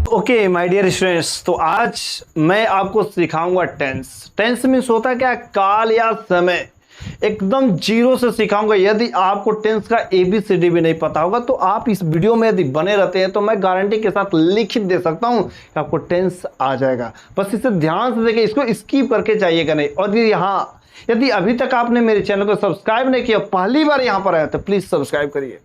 Okay my dear students, तो आज मैं आपको सिखाऊंगा टेंस। टेंस मीन्स होता है क्या? काल या समय। एकदम जीरो से सिखाऊंगा। यदि आपको टेंस का ABCD भी नहीं पता होगा तो आप इस वीडियो में यदि बने रहते हैं तो मैं गारंटी के साथ लिखित दे सकता हूं कि आपको टेंस आ जाएगा। बस इसे ध्यान से देखिए, इसको स्किप करके जाइएगा नहीं। और यदि अभी तक आपने मेरे चैनल को सब्सक्राइब नहीं किया, पहली बार यहां पर आया तो प्लीज सब्सक्राइब करिए।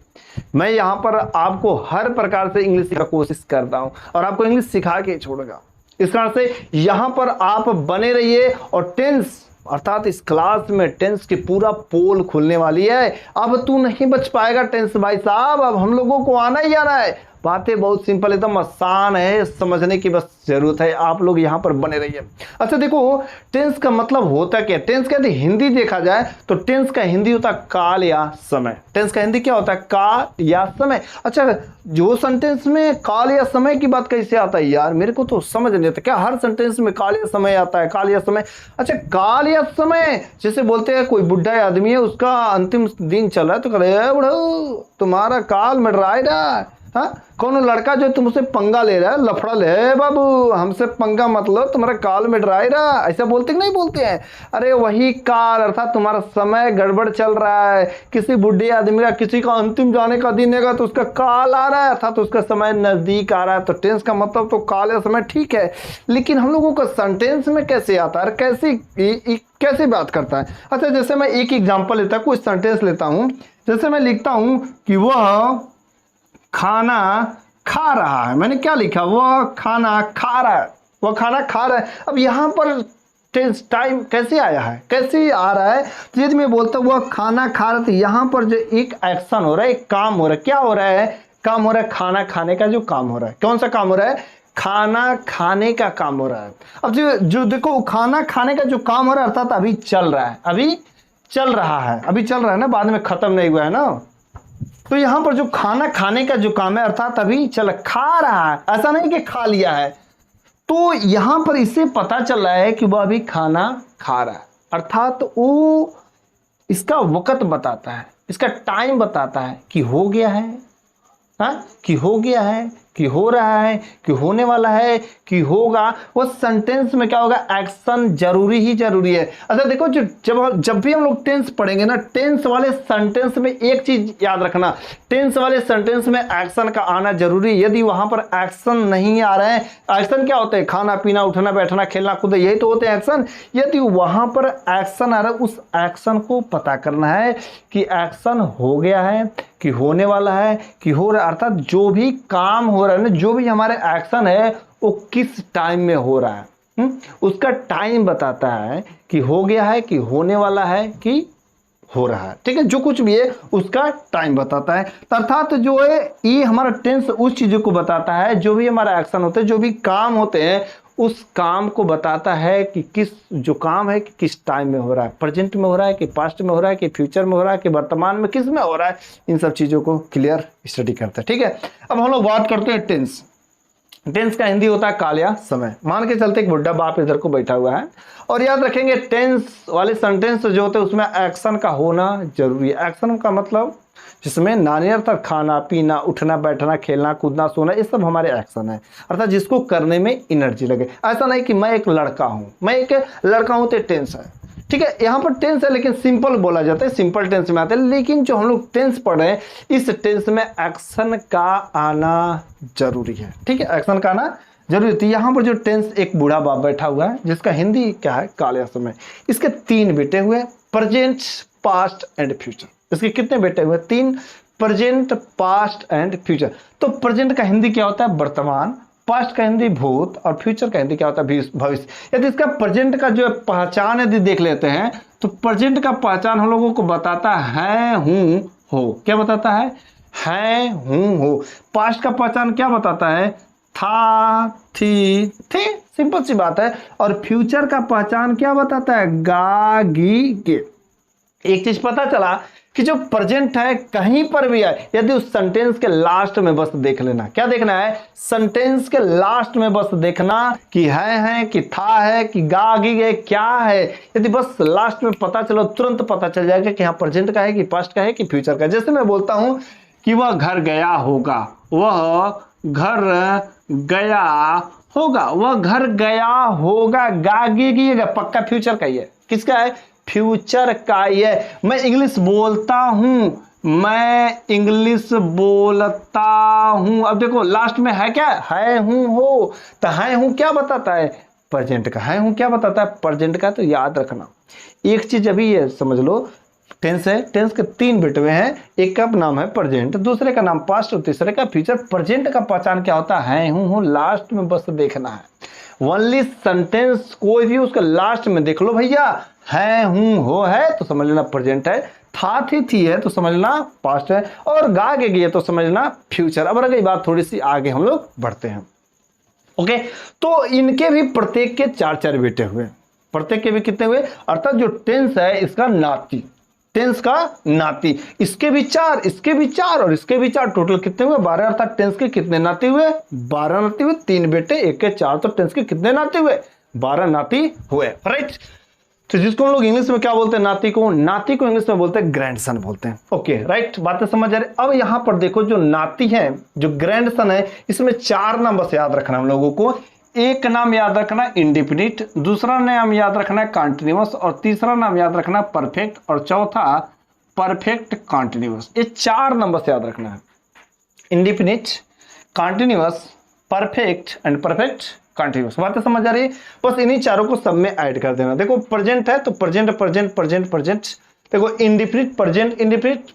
मैं यहां पर आपको हर प्रकार से इंग्लिश की कोशिश करता हूं और आपको इंग्लिश सिखा के छोड़ूंगा। इस कारण से यहां पर आप बने रहिए। और टेंस अर्थात इस क्लास में टेंस की पूरा पोल खुलने वाली है। अब तू नहीं बच पाएगा टेंस भाई साहब, अब हम लोगों को आना ही आना है। बातें बहुत सिंपल, एकदम आसान है, समझने की बस जरूरत है। आप लोग यहां पर बने रहिए। अच्छा देखो, टेंस का मतलब होता क्या? टेंस का यदि हिंदी देखा जाए तो टेंस का हिंदी होता है काल या समय। टेंस का हिंदी क्या होता है? काल या समय। अच्छा, जो सेंटेंस में काल या समय की बात कैसे आता है यार? मेरे को तो समझ नहीं आता। क्या हर सेंटेंस में काल या समय आता है? काल या समय। अच्छा, काल या समय जैसे बोलते हैं, कोई बुढ़ा आदमी है, उसका अंतिम दिन चल रहा है तो कह रहे बुढ़ऊ तुम्हारा काल मंडरा रहा है। हाँ, कौन लड़का जो तुमसे पंगा ले रहा है, लफड़ा ले बाबू, हमसे पंगा मतलब तुम्हारा काल में डराए रहा, ऐसा बोलते कि नहीं बोलते हैं? अरे वही काल, अर्थात तुम्हारा समय गड़बड़ चल रहा है। किसी बुढ़े आदमी का, किसी का अंतिम जाने का दिन है तो उसका काल आ रहा है, अर्थात उसका समय नजदीक आ रहा है। तो टेंस का मतलब तो काल या समय ठीक है, लेकिन हम लोगों का सेंटेंस में कैसे आता है, कैसे बात करता है? अच्छा, जैसे मैं एक एग्जाम्पल लेता हूँ, कुछ सेंटेंस लेता हूँ। जैसे मैं लिखता हूँ कि वह खाना खा रहा है। मैंने क्या लिखा? वह खाना खा रहा है, वह खाना खा रहा है। अब यहाँ पर टेंस टाइम कैसे आया है, कैसे आ रहा है? तो यदि मैं बोलता हूँ वह खाना खा रहा है, तो यहाँ पर जो एक एक्शन हो रहा है, एक काम हो रहा है। क्या हो रहा है? काम हो रहा है खाना खाने का जो काम हो रहा है। कौन सा काम हो रहा है? खाना खाने का काम हो रहा है। अब जो देखो, खाना खाने का जो काम हो रहा है अर्थात अभी चल रहा है, अभी चल रहा है, अभी चल रहा है ना, बाद में खत्म नहीं हुआ है ना। तो यहां पर जो खाना खाने का जो काम है अर्थात अभी चल खा रहा है, ऐसा नहीं कि खा लिया है। तो यहां पर इससे पता चल रहा है कि वह अभी खाना खा रहा है, अर्थात वो इसका वक्त बताता है, इसका टाइम बताता है कि हो गया है, हाँ, कि हो गया है, कि हो रहा है, कि होने वाला है, कि होगा। वो सेंटेंस में क्या होगा? एक्शन जरूरी ही जरूरी है। अच्छा देखो, जब भी हम लोग टेंस पढ़ेंगे ना, टेंस वाले सेंटेंस में एक चीज याद रखना, टेंस वाले सेंटेंस में एक्शन का आना जरूरी है। यदि वहां पर एक्शन नहीं आ रहे हैं, एक्शन क्या होते हैं? खाना पीना, उठना बैठना, खेलना कूदना, यही तो होते हैं एक्शन। यदि वहां पर एक्शन आ रहा है, उस एक्शन को पता करना है कि एक्शन हो गया है, कि होने वाला है, कि हो रहा है। अर्थात जो भी काम हो रहा है ना, जो भी हमारे एक्शन है वो किस टाइम में हो रहा है, उसका टाइम बताता है कि हो गया है, कि होने वाला है, कि हो रहा है। ठीक है, जो कुछ भी है उसका टाइम बताता है। अर्थात जो है ये हमारा टेंस उस चीजों को बताता है, जो भी हमारा एक्शन होते हैं, जो भी काम होते हैं, उस काम को बताता है कि किस जो काम है कि किस टाइम में हो रहा है, प्रेजेंट में हो रहा है, कि पास्ट में हो रहा है, कि फ्यूचर में हो रहा है, कि वर्तमान में किस में हो रहा है। इन सब चीजों को क्लियर स्टडी करते हैं। ठीक है, अब हम लोग बात करते हैं टेंस। टेंस का हिंदी होता है काल या समय। मान के चलते एक बुढ़ा बाप इधर को बैठा हुआ है, और याद रखेंगे टेंस वाले सेंटेंस जो होते हैं उसमें एक्शन का होना जरूरी है। एक्शन का मतलब जिसमें नानी अर्थात खाना पीना, उठना बैठना, खेलना कूदना, सोना, ये सब हमारे एक्शन है, अर्थात जिसको करने में एनर्जी लगे। ऐसा नहीं कि मैं एक लड़का हूं, मैं एक लड़का हूं तो टेंस है। ठीक है, यहाँ पर टेंस है लेकिन सिंपल बोला जाता है, सिंपल टेंस में आता है। लेकिन जो हम लोग टेंस पढ़ रहे हैं, इस टेंस में एक्शन का आना जरूरी है। ठीक है, एक्शन का आना जरूरी होती है। यहाँ पर जो टेंस, एक बूढ़ा बाप बैठा हुआ है जिसका हिंदी क्या है? काल या समय। इसके 3 बेटे हुए, प्रेजेंट, पास्ट एंड फ्यूचर। इसके कितने बेटे हुए? 3, प्रेजेंट, पास्ट एंड फ्यूचर। तो प्रेजेंट का हिंदी क्या होता है? वर्तमान। पास्ट का हिंदी भूत, और फ्यूचर का हिंदी क्या होता है? भविष्य। यदि इसका प्रेजेंट का जो पहचान यदि देख लेते हैं तो प्रेजेंट का पहचान हम लोगों को बताता है हूं हो। क्या बताता है हूं हो। पास्ट का पहचान क्या बताता है? था, थी, थे। सिंपल सी बात है। और फ्यूचर का पहचान क्या बताता है? गा, गी, गे। एक चीज पता चला कि जो प्रेजेंट है कहीं पर भी है, यदि उस सेंटेंस के लास्ट में बस देख लेना। क्या देखना है? सेंटेंस के लास्ट में बस देखना कि है, कि था है, कि गा, गी, गे, क्या है। यदि बस लास्ट में पता चलो, तुरंत पता चल जाएगा कि हाँ प्रेजेंट का है, कि पास्ट का है, कि फ्यूचर का। जैसे मैं बोलता हूं कि वह घर गया होगा, वह घर गया होगा, वह घर गया होगा, गागेगी पक्का फ्यूचर का ही है। किसका है? फ्यूचर का ही है। मैं इंग्लिश बोलता हूं, मैं इंग्लिश बोलता हूं। अब देखो लास्ट में है क्या? है हूं हो, तो है हूं क्या बताता है? प्रेजेंट का। है हूं क्या बताता है? प्रेजेंट का। तो याद रखना एक चीज अभी ये समझ लो, टेंस है, टेंस के 3 बिटवे हैं, एक का नाम है प्रेजेंट, दूसरे का नाम पास्ट और तीसरे का फ्यूचर। प्रेजेंट का पहचान क्या होता है? हूं लास्ट में बस देखना है। ओनली सेंटेंस कोई भी उसका लास्ट में देख लो भैया, है हूं हो है तो समझ लेना प्रेजेंट है, था थी है तो समझना पास्ट है, और गा के गए तो समझना फ्यूचर। अब अगर ये बात थोड़ी सी आगे हम लोग बढ़ते हैं। ओके, तो इनके भी प्रत्येक के 4-4 बेटे हुए, प्रत्येक के भी कितने हुए? अर्थात जो टेंस है इसका नाती, टेंस का नाती, इसके भी 4, इसके भी 4 और इसके भी 4, टोटल कितने हुए? 12। अर्थात टेंस के कितने नाती हुए? 12 नाती हुए। 3 बेटे, 1 के 4, तो टेंस के कितने नाती हुए? 12 नाती हुए। राइट, तो जिसको हम लोग इंग्लिश में क्या बोलते हैं? नाती को। नाती को इंग्लिश में बोलते हैं ग्रैंडसन बोलते हैं। ओके राइट, बातें समझ आ रही। अब यहां पर देखो जो नाती है, जो ग्रैंडसन है, इसमें 4 नाम बस याद रखना हम लोगों को। एक नाम याद रखना इंडिफिनिट, दूसरा नाम याद रखना कॉन्टिन्यूअस, और तीसरा नाम याद रखना परफेक्ट, और चौथा परफेक्ट कॉन्टिन्यूअस। ये 4 नाम बस याद रखना है, indefinite, continuous, perfect and perfect continuous. बातें समझ आ रही है? बस इन्हीं चारों को सब में ऐड कर देना। देखो प्रेजेंट है तो प्रेजेंट प्रेजेंट प्रेजेंट प्रेजेंट, देखो इंडिफिनिट प्रेजेंट इंडिफिनिट,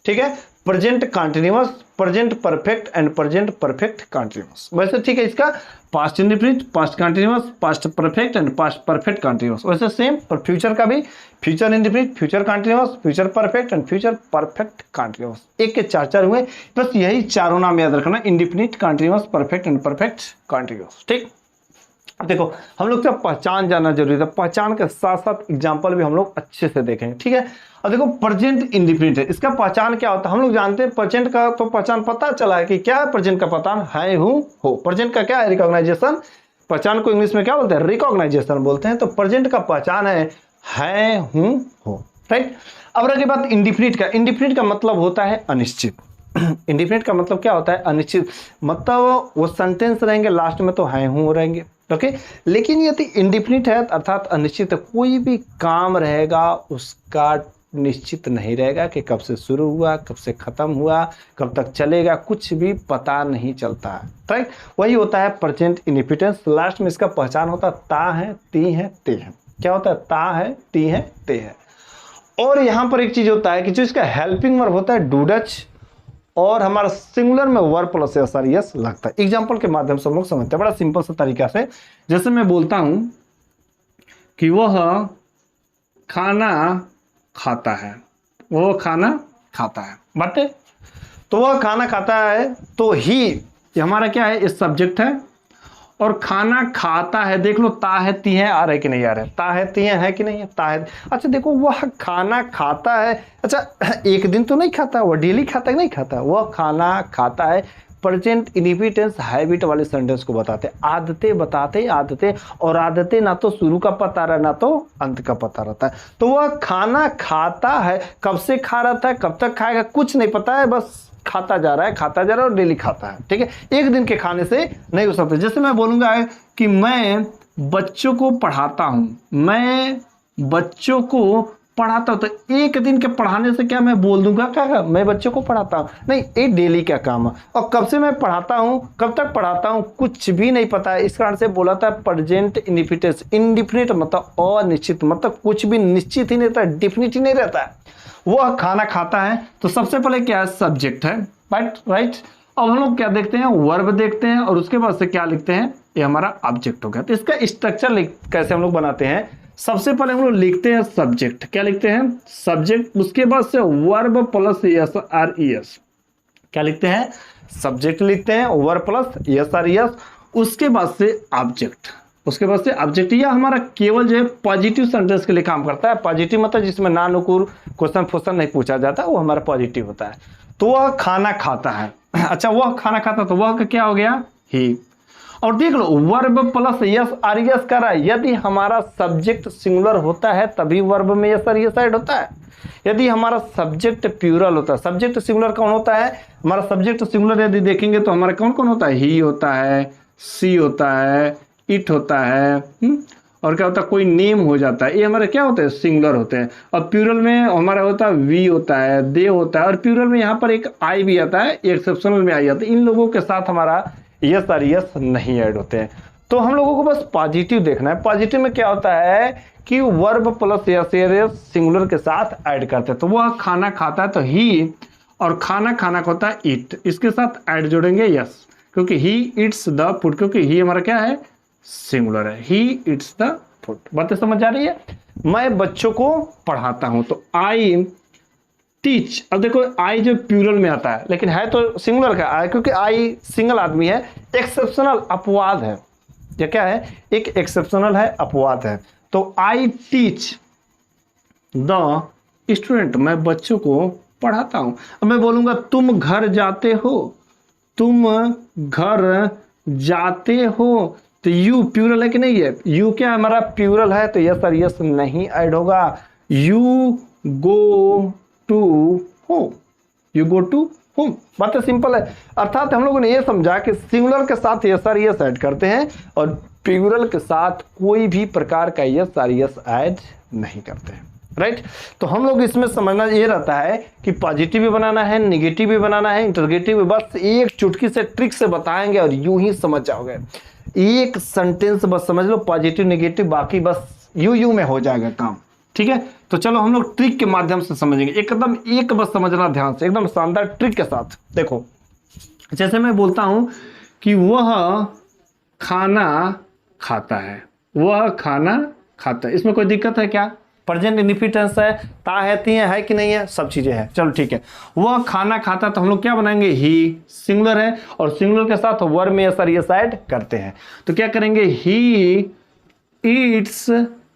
ठीक है, present continuous, present perfect and present perfect continuous. वैसे ठीक है, इसका past indefinite, past continuous, past perfect and past perfect continuous. वैसे सेम पर फ्यूचर का भी, future indefinite, future continuous, future perfect and future perfect continuous. एक के 4-4 हुए, बस यही चारों नाम याद रखना, indefinite, continuous, perfect and perfect continuous. ठीक, अब देखो हम लोग सब पहचान जानना जरूरी है, पहचान के साथ साथ एग्जांपल भी हम लोग अच्छे से देखेंगे। ठीक है, अब देखो प्रेजेंट इंडिफिनिट है, इसका पहचान क्या होता है? हम लोग जानते हैं प्रेजेंट का तो पहचान पता चला है कि क्या है प्रेजेंट का पहचान? है हूं हो। प्रेजेंट का क्या है? रिकॉग्नाइजेशन। पहचान को इंग्लिश में क्या बोलते हैं? रिकॉग्नाइजेशन बोलते हैं। तो प्रेजेंट का पहचान है हूं हो। राइट, अब रही बात इंडिफिनिट का। इंडिफिनिट का मतलब होता है अनिश्चित। इंडिफिनिट का मतलब क्या होता है? अनिश्चित। मतलब वो सेंटेंस रहेंगे लास्ट में तो है हूं रहेंगे। ओके, लेकिन यदि इंडिफिनिट है अर्थात अनिश्चित, कोई भी काम रहेगा उसका निश्चित नहीं रहेगा कि कब से शुरू हुआ, कब से खत्म हुआ, कब तक चलेगा, कुछ भी पता नहीं चलता है। राइट, वही होता है प्रेजेंट इंडिफिनिट। लास्ट में इसका पहचान होता है ता है, ती है, ते है। क्या होता है? ता है, ती है, ते है। और यहां पर एक चीज होता है कि जो इसका हेल्पिंग वर्ब होता है डू डच, और हमारा सिंगुलर में verb plus S R S लगता है। एग्जांपल के माध्यम से हम लोग समझते हैं बड़ा सिंपल सा तरीका से। जैसे मैं बोलता हूं कि वह खाना खाता है, वो खाना खाता है, बातें तो वह खाना खाता है, तो ही ये हमारा क्या है? इस सब्जेक्ट है, और खाना खाता है, देख लो ता है, ती है, आ रहा है कि नहीं आ रहा है? ता है, ती है कि नहीं है? ता है। अच्छा देखो वह खाना खाता है, अच्छा एक दिन तो नहीं खाता, वह डेली खाता है, नहीं खाता, वह खाना खाता है। प्रेजेंट इंडिफिनिट हैबिट वाले सेंटेंस को बताते, आदतें बताते, आदतें, और आदतें ना तो शुरू का पता रहा ना तो अंत का पता रहता है। तो वह खाना खाता है, कब से खा रहा था, कब तक खाएगा, कुछ नहीं पता है, बस खाता जा रहा है, खाता जा रहा है और डेली खाता है। ठीक है, एक दिन के खाने से नहीं हो सकता। जैसे मैं बोलूंगा कि मैं बच्चों को पढ़ाता हूं, मैं बच्चों को पढ़ाता हूं, तो एक दिन के पढ़ाने से क्या मैं बोल दूंगा क्या मैं बच्चों को पढ़ाता हूं? नहीं, ये डेली का काम है। और कब से मैं पढ़ाता हूं, कब तक पढ़ाता हूं, कुछ भी नहीं पता है। इस कारण से बोला था प्रेजेंट इंडिफिनिट। इंडिफिनिट मतलब अनिश्चित, मतलब कुछ भी निश्चित ही नहीं रहता, डिफिनिट ही नहीं रहता है। वह खाना खाता है, तो सबसे पहले क्या है? सब्जेक्ट है। राइट, अब हम लोग क्या देखते हैं? वर्ब देखते हैं, और उसके बाद से क्या लिखते हैं? ये हमारा ऑब्जेक्ट हो गया। तो इसका स्ट्रक्चर कैसे हम लोग बनाते हैं? सबसे पहले हम लोग लिखते हैं सब्जेक्ट। क्या लिखते हैं? सब्जेक्ट। उसके बाद से verb plus S R E S. क्या लिखते हैं? सब्जेक्ट लिखते हैं, verb plus S R E S. उसके बाद से ऑब्जेक्ट, उसके बाद से ऑब्जेक्ट। यह हमारा केवल जो है पॉजिटिव सेंटेंस के लिए काम करता है। पॉजिटिव मतलब जिसमें ना नुकुर क्वेश्चन फुश्चन नहीं पूछा जाता, वो हमारा पॉजिटिव होता है। तो वह खाना खाता है। अच्छा, वह खाना खाता, तो वह का क्या हो गया? ही। और देख लो verb plus s or es कर रहा है। यदि हमारा सब्जेक्ट सिंगुलर होता है तभी वर्ब में यस आर यस ऐड होता है। यदि हमारा सब्जेक्ट प्लूरल होता है, सब्जेक्ट सिंगुलर कौन होता है, हमारा सब्जेक्ट सिंगुलर यदि देखेंगे तो हमारा कौन कौन होता है, ही होता है, सी होता है, इट होता है, और क्या होता है, कोई नेम हो जाता है, ये हमारे क्या होते हैं, सिंगुलर होते हैं। और प्लूरल में हमारा होता है वी होता है, दे होता है, और प्लूरल में यहाँ पर एक आई भी आता है, एक्सेप्शनल में आई आता है। इन लोगों के साथ हमारा यस और यस नहीं ऐड होते हैं। तो हम लोगों को बस पॉजिटिव देखना है। पॉजिटिव में क्या होता है कि verb plus yes yes singular के साथ ऐड करते हैं। तो वह खाना खाता है तो ही, और खाना खाना का होता है ईट, इसके साथ ऐड जोड़ेंगे यस, क्योंकि ही ईट्स द फूड, क्योंकि ही हमारा क्या है, सिंगुलर है, ही ईट्स द फूड। बातें समझ आ रही है। मैं बच्चों को पढ़ाता हूं तो आई टीच। अब देखो आई जो प्लूरल में आता है लेकिन है तो सिंगुलर का आई, क्योंकि आई सिंगल आदमी है। एक्सेप्शनल अपवाद है, ये क्या है, एक एक्सेप्शनल है, अपवाद है। तो आई टीच द स्टूडेंट, मैं बच्चों को पढ़ाता हूं। अब मैं बोलूंगा तुम घर जाते हो, तुम घर जाते हो, तो यू प्लूरल है कि नहीं है, यू क्या हमारा प्लूरल है, तो यस और यस नहीं ऐड होगा। You go to home, you go to home. बात सिंपल है। अर्थात हम लोगों ने ये समझा कि सिंगुलर के साथ यस और यस ऐड करते हैं और प्लूरल के साथ कोई भी प्रकार का यस और यस ऐड नहीं करते हैं, राइट। तो हम लोग इसमें समझना ये रहता है कि पॉजिटिव भी बनाना है, नेगेटिव भी बनाना है, इंटरोगेटिव भी। बस एक चुटकी से ट्रिक से बताएंगे और यूं ही समझ जाओगे। एक सेंटेंस बस समझ लो, पॉजिटिव नेगेटिव, बाकी बस यू में हो जाएगा काम, ठीक है। तो चलो हम लोग ट्रिक के माध्यम से समझेंगे, एकदम एक बस समझना ध्यान से, एकदम शानदार ट्रिक के साथ। देखो जैसे मैं बोलता हूं कि वह खाना खाता है, वह खाना खाता है, इसमें कोई दिक्कत है क्या, प्रेजेंट इंडिफिटेंस है, ता है, ती है कि नहीं है, सब चीजें हैं, चलो ठीक है। वह खाना खाता, तो हम लोग क्या बनाएंगे, ही सिंगुलर है और सिंगुलर के साथ वर्ब में यस और यस ऐड करते हैं। तो क्या करेंगे, ही ईट्स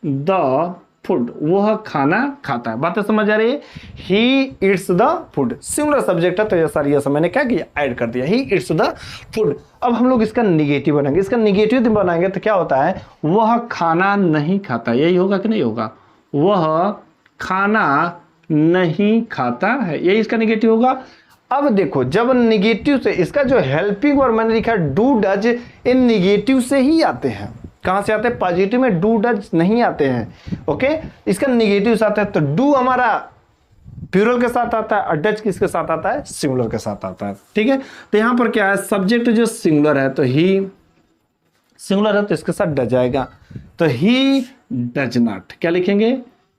द फूड, वह खाना खाता है। बातें समझ आ रही है। He eats the food singular subject है तो यस और यस मैंने क्या किया, ऐड कर दिया, ही ईट्स द फूड। अब हम लोग इसका निगेटिव बनाएंगे। इसका निगेटिव बनाएंगे तो क्या होता है, वह खाना नहीं खाता, यही होगा कि नहीं होगा, वह खाना नहीं खाता है, यही इसका निगेटिव होगा। अब देखो जब निगेटिव से, इसका जो हेल्पिंग वर्ब मैंने लिखा डू डज, इन निगेटिव से ही आते हैं। कहां से आते हैं, पॉजिटिव में डू डज नहीं आते हैं, ओके। इसका निगेटिव से आता है, तो डू हमारा प्लूरल के साथ आता है और डज किसके साथ आता है, सिंगुलर के साथ आता है, ठीक है। तो यहां पर क्या है, सब्जेक्ट जो सिंगुलर है तो ही सिंगुलर है तो इसके साथ डज आएगा। तो ही डज नॉट, क्या लिखेंगे,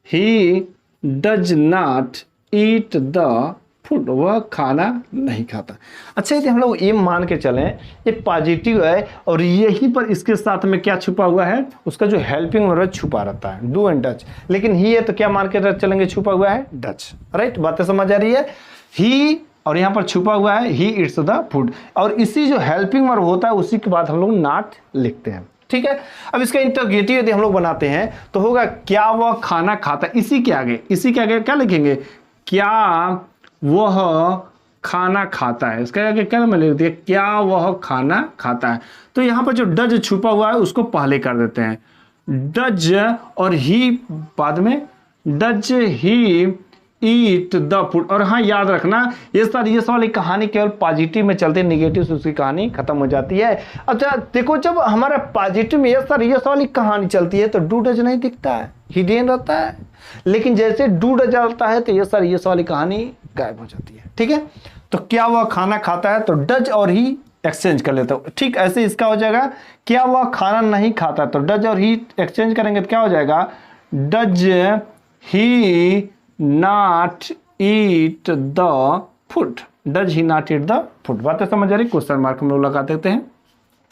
he does not eat the food, वह खाना नहीं खाता। अच्छा यदि हम लोग ये मान के चलें ये पॉजिटिव है और यही पर इसके साथ में क्या छुपा हुआ है, उसका जो हेल्पिंग वर्ब छुपा रहता है, डू एंड डज, लेकिन ही है तो क्या मान के चलेंगे, छुपा हुआ है डज, राइट। बातें समझ आ रही है। ही और यहाँ पर छुपा हुआ है ही ईट्स द फूड, और इसी जो हेल्पिंग वर्ब होता है उसी के बाद हम लोग नॉट लिखते हैं, ठीक है। अब इसका इंटरोगेटिव यदि हम लोग बनाते हैं तो होगा क्या वह खाना खाता है, इसी के आगे क्या लिखेंगे, क्या वह खाना खाता है, इसके आगे क्या मैं लिख दिया, क्या वह खाना खाता है। तो यहाँ पर जो डज छुपा हुआ है उसको पहले कर देते हैं, डज और ही बाद में, does he eat the food. और हाँ याद रखना ये वाली कहानी केवल पॉजिटिव में चलती है, निगेटिव से उसकी कहानी खत्म हो जाती है। अच्छा देखो जब हमारा पॉजिटिव में यस वाली कहानी चलती है तो डू डज नहीं दिखता है, हिडन रहता है, लेकिन जैसे डू डज आता है तो यस वाली कहानी गायब हो जाती है, ठीक है। तो क्या वह खाना खाता है तो डज और ही एक्सचेंज कर लेता हूं, ठीक। ऐसे इसका हो जाएगा, क्या वह खाना नहीं खाता तो डज और ही एक्सचेंज करेंगे तो क्या हो जाएगा, does he not eat the food, does he not eat the food. बातें समझ आ रही, क्वेश्चन मार्क हम लोग लगा देते हैं।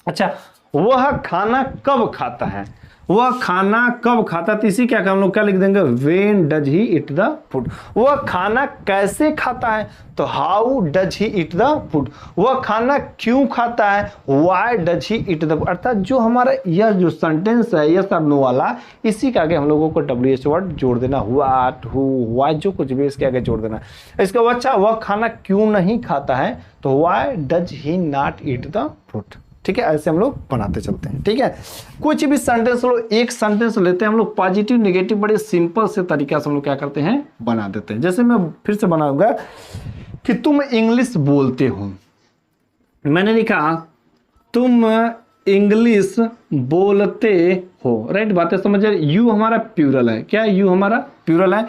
अच्छा वह खाना कब खाता है, वह खाना कब खाता, तो इसी क्या हम लोग क्या लिख देंगे, when does he eat the food. वह खाना कैसे खाता है तो how does he eat the food. वह खाना क्यों खाता है, why does he eat the food. अर्थात जो हमारा यह जो सेंटेंस है यस और नो वाला, इसी के आगे हम लोगों को WH वर्ड जोड़ देना, व्हाट, हु, व्हाई, जो कुछ भी इसके आगे जोड़ देना। इसका अच्छा वह खाना क्यों नहीं खाता है तो why does he not eat the food. ठीक है, ऐसे हम लोग बनाते चलते हैं। ठीक है, कुछ भी सेंटेंस लो, एक सेंटेंस लेते हैं हम लोग, पॉजिटिव निगेटिव बड़े सिंपल से तरीका से हम लोग क्या करते हैं, बना देते हैं। जैसे मैं फिर से बनाऊंगा कि तुम इंग्लिश बोलते हो, मैंने लिखा तुम इंग्लिश बोलते हो, राइट, बातें समझ रहे। यू हमारा प्लूरल है, क्या यू हमारा प्लूरल है,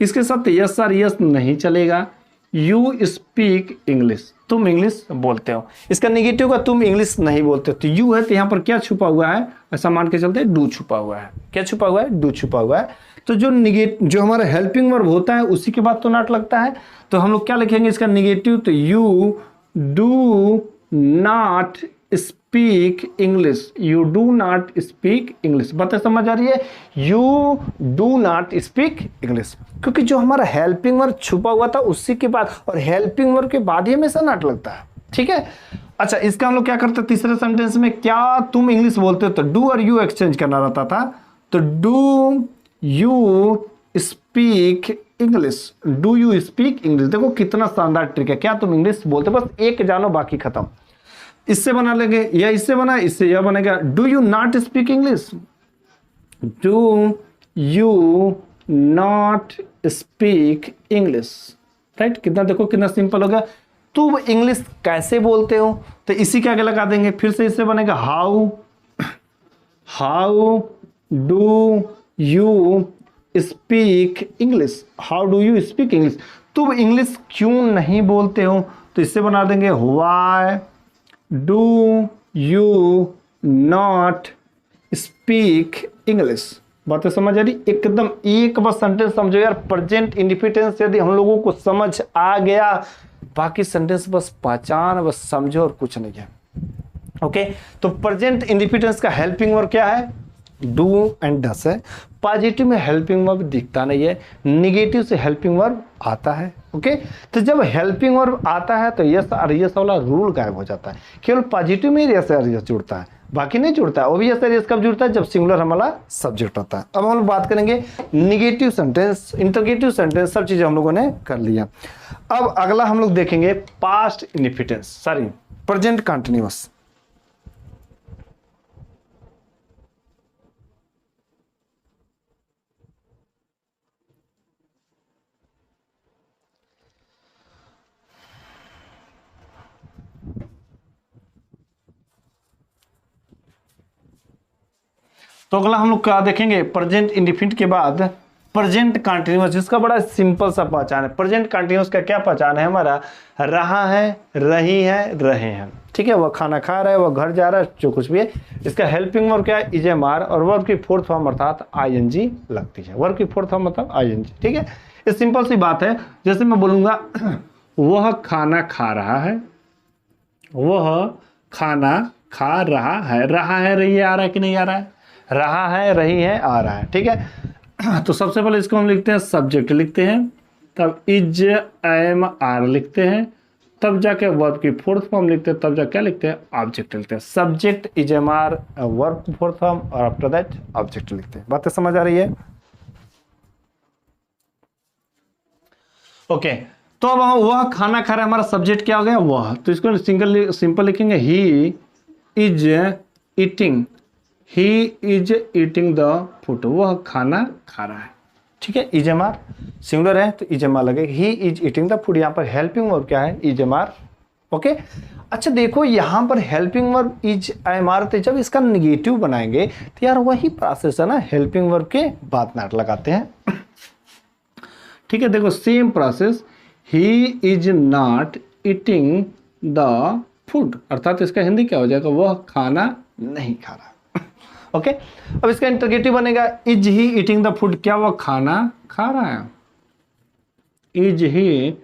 इसके साथ यस और यस नहीं चलेगा। यू स्पीक इंग्लिश, तुम इंग्लिश बोलते हो। इसका निगेटिव का तुम इंग्लिश नहीं बोलते हो, तो यू है तो यहाँ पर क्या छुपा हुआ है, ऐसा मान के चलते डू छुपा हुआ है। क्या छुपा हुआ है, डू छुपा हुआ है। तो जो हमारा हेल्पिंग वर्ब होता है उसी के बाद तो नॉट लगता है, तो हम लोग क्या लिखेंगे इसका निगेटिव, तो you do not speak English, you do not speak English. बातें समझ आ रही है, you do not speak English, क्योंकि जो हमारा हेल्पिंग वर्ब छुपा हुआ था उसी के बाद, और हेल्पिंग वर्ब के बाद ही हमेशा नॉट लगता है। ठीक है, अच्छा, इसका हम लोग क्या करते हैं तीसरे सेंटेंस में, क्या तुम इंग्लिश बोलते हो, तो डू और यू एक्सचेंज करना रहता था, तो do you speak English, do you speak English. देखो कितना शानदार ट्रिक है, क्या तुम इंग्लिश बोलते हो, बस एक जानो बाकी खत्म। इससे बना लेंगे या इससे बना, इससे यह बनेगा, do you not speak English, do you not speak English, right. कितना, देखो कितना सिंपल हो गया। तुम इंग्लिश कैसे बोलते हो, तो इसी के आगे लगा देंगे, फिर से इससे बनेगा how do you speak English, how do you speak English, तुम इंग्लिश क्यों नहीं बोलते हो, तो इससे बना देंगे why do you not speak English. बातें समझ आ रही, एकदम एक बस सेंटेंस समझो यार, प्रेजेंट इंडिफिटेंस यदि हम लोगों को समझ आ गया, बाकी सेंटेंस बस पहचान, बस समझो और कुछ नहीं है। ओके, तो प्रेजेंट इंडिफिटेंस का हेल्पिंग वर्ब क्या है, डू एंड डस है। पॉजिटिव में हेल्पिंग वर्ब दिखता नहीं है, निगेटिव से हेल्पिंग वर्ब आता है। ओके, तो जब हेल्पिंग वर्ब आता है तो यस और यस वाला रूल गायब हो जाता है, केवल पॉजिटिव में यस और यस जुड़ता है, बाकी नहीं जुड़ता है। वो भी यस और यस कब जुड़ता है, जब सिंगुलर हमारा सब्जेक्ट होता है। अब हम लोग बात करेंगे निगेटिव सेंटेंस, इंटरगेटिव सेंटेंस, सब चीजें हम लोगों ने कर लिया। अब अगला हम लोग देखेंगे पास्ट इंडिफिटेंस, सॉरी प्रेजेंट कंटिन्यूअस। तो अगला हम लोग क्या देखेंगे, प्रेजेंट इंडिफिनिट के बाद प्रेजेंट कंटिन्यूअस, जिसका बड़ा सिंपल सा पहचान है। प्रेजेंट कंटिन्यूअस का क्या पहचान है हमारा, रहा है, रही है, रहे हैं। ठीक है, वह खाना खा रहा है, वह घर जा रहा है, जो कुछ भी है। इसका हेल्पिंग वर्ब क्या है, इज एम आर, और वर्ब की फोर्थ फॉर्म अर्थात आईएनजी लगती है, वर्ब की फोर्थ फॉर्म मतलब आईएनजी। ठीक है, ये सिंपल सी बात है। जैसे मैं बोलूंगा वह खाना खा रहा है, वह खाना खा रहा है, रही है, आ रहा है कि नहीं आ रहा है, रहा है, रही है, आ रहा है। ठीक है, तो सबसे पहले इसको हम लिखते हैं सब्जेक्ट लिखते हैं, तब इज एम आर लिखते हैं, तब जाके वर्ब की फोर्थ फॉर्म लिखते हैं, तब जाके क्या लिखते हैं, ऑब्जेक्ट लिखते हैं। Subject is am are, verb की फोर्थ फॉर्म, और आफ्टर दैट ऑब्जेक्ट लिखते हैं। बातें समझ आ रही है। ओके, तो अब वह खाना खा रहा है, हमारा सब्जेक्ट क्या हो गया, वह। तो इसको सिंपल लिखेंगे, he is eating, he is eating the food, वह खाना खा रहा है। ठीक है, इज एम आर सिंगुलर है तो इज एम आर लगेगा, he is eating the food. यहाँ पर हेल्पिंग वर्ब क्या है, इज एम आर। ओके, अच्छा देखो यहाँ पर helping verb is am are, तो जब इसका निगेटिव बनाएंगे तो यार वही प्रोसेस है ना, हेल्पिंग वर्ब के बाद नॉट लगाते हैं। ठीक है, देखो same process, he is not eating the food, अर्थात इसका हिंदी क्या हो जाएगा, वह खाना नहीं खा रहा। ओके, अब इसका इंटरगेटिव बनेगा, is he eating the food, क्या वह खाना खा रहा है, is he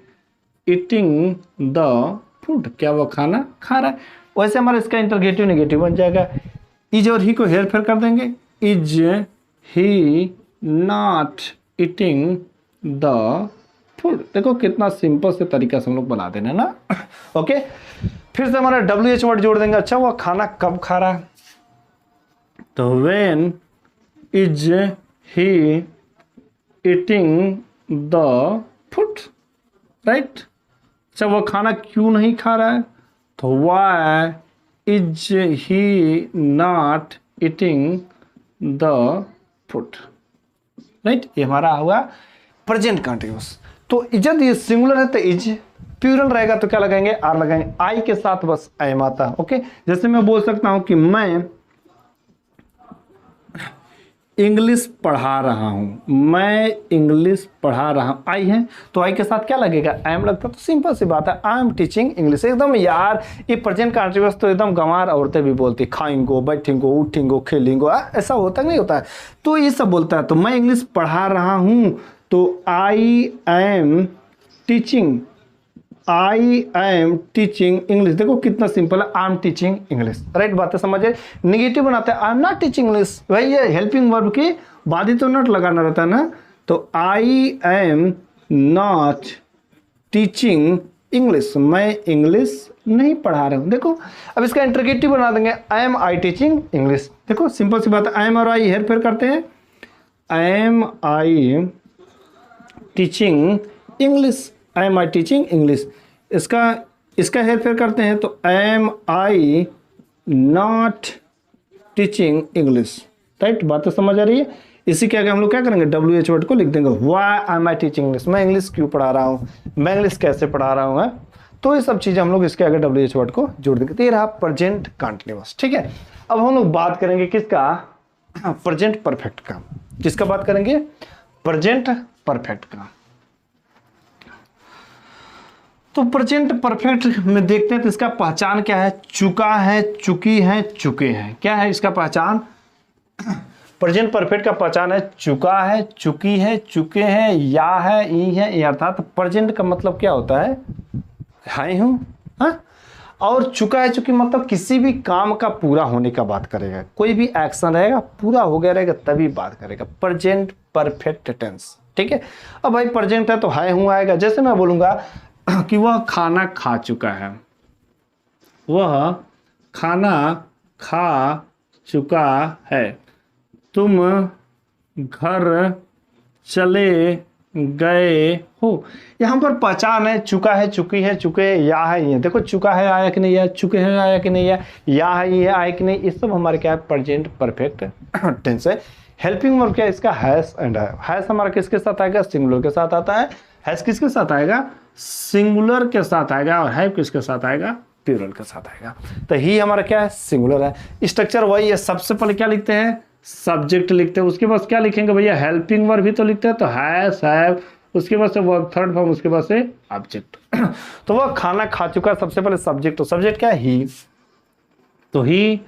eating the food, क्या वह खाना खा रहा है। वैसे हमारा इसका इंटरगेटिव नेगेटिव बन जाएगा, इज और ही को हेर फेर कर देंगे, is he not eating the food. देखो कितना सिंपल से तरीका से हम लोग बना देना ना। ओके, फिर से हमारा WH वर्ड जोड़ देंगे। अच्छा, वह खाना कब खा रहा है, तो when is he eating the food, right? अच्छा, वह खाना क्यों नहीं खा रहा है, तो why is he not eating the food, right. ये हमारा हुआ प्रेजेंट कंटिन्यूअस। तो जब ये सिंगुलर है तो इज, प्लूरल रहेगा तो क्या लगाएंगे, आर लगाएंगे। आई के साथ बस एम आता है, ओके। जैसे मैं बोल सकता हूं कि मैं इंग्लिश पढ़ा रहा हूं, मैं इंग्लिश पढ़ा रहा हूं, आई है तो आई के साथ क्या लगेगा, एम लगता। तो सिंपल सी बात है, आई एम टीचिंग इंग्लिश। एकदम यार ये प्रेजेंट कंटिन्यूअस तो एकदम गंवार औरतें भी बोलती, खाएंगो, बैठेंगो, उठेंगो, खेलेंगो, ऐसा होता नहीं होता है। तो ये सब बोलता है। तो मैं इंग्लिश पढ़ा रहा हूं तो I am teaching, I am teaching English. देखो कितना सिंपल है, I am teaching English, right. बातें समझे। निगेटिव बनाते हैं, I am not teaching English. भाई ये हेल्पिंग वर्ब की बाद ही तो नॉट लगाना रहता है ना। तो I am not teaching English, मैं इंग्लिश नहीं पढ़ा रहा हूं। देखो अब इसका इंटरगेटिव बना देंगे, आई एम आई टीचिंग इंग्लिश। देखो सिंपल सी बात है, आई एम और आई हेर फेर करते हैं, I am I teaching English, I am I teaching English. इसका हेर फेर करते हैं तो am I not teaching English, right. बातें समझ आ रही है। इसी के आगे हम लोग क्या करेंगे, WH वर्ड को लिख देंगे, why am I teaching English, मैं इंग्लिश क्यों पढ़ा रहा हूँ, मैं इंग्लिश कैसे पढ़ा रहा हूँ। तो ये सब चीज़ें हम लोग इसके आगे WH वर्ड को जोड़ देंगे। तो ये रहा प्रेजेंट कंटिन्यूअस, ठीक है। अब हम लोग बात करेंगे किसका, प्रेजेंट परफेक्ट का। किसका बात करेंगे, प्रेजेंट परफेक्ट का। तो प्रेजेंट परफेक्ट में देखते हैं तो इसका पहचान क्या है, चुका है, चुकी है, चुके हैं। क्या है इसका पहचान, प्रेजेंट परफेक्ट का पहचान है चुका है, चुकी है, चुके हैं, या है, ई है। अर्थात प्रेजेंट का मतलब क्या होता है हूं, हाँ। और चुका है, चुकी मतलब किसी भी काम का पूरा होने का बात करेगा, कोई भी एक्शन रहेगा पूरा हो गया रहेगा तभी बात करेगा, प्रेजेंट परफेक्ट टेंस, ठीक है। अब भाई प्रेजेंट है तो है हूं आएगा। जैसे मैं बोलूंगा कि वह खाना खा चुका है, वह खाना खा चुका है, तुम घर चले गए हो। यहाँ पर पहचान है, चुका है, चुकी है, चुके हैं, या है, ये देखो चुका है आया कि नहीं है, चुके हैं आया कि नहीं है, या है, ये आया कि नहीं। ये सब हमारे क्या है, प्रेजेंट परफेक्ट टेंस है। हेल्पिंग वर्ब क्या है इसका, हैज एंड है। हैज हमारा किसके साथ आएगा, सिंगुलर के साथ आता है। हैज किसके साथ आएगा, सिंगुलर के साथ आएगा। और हैव किसके साथ आएगा, प्लूरल के साथ आएगा। तो ही हमारा क्या है, सिंगुलर है। स्ट्रक्चर वही है, सबसे पहले क्या लिखते हैं, सब्जेक्ट लिखते हैं, उसके बाद क्या लिखेंगे भैया, हेल्पिंग वर्ब भी तो लिखते हैं, तो हैज, हैव, उसके बाद से वर्ब थर्ड फॉर्म, उसके बाद से ऑब्जेक्ट। तो वह खाना खा चुका, सबसे पहले सब्जेक्ट, तो सब्जेक्ट क्या है, ही। तो ही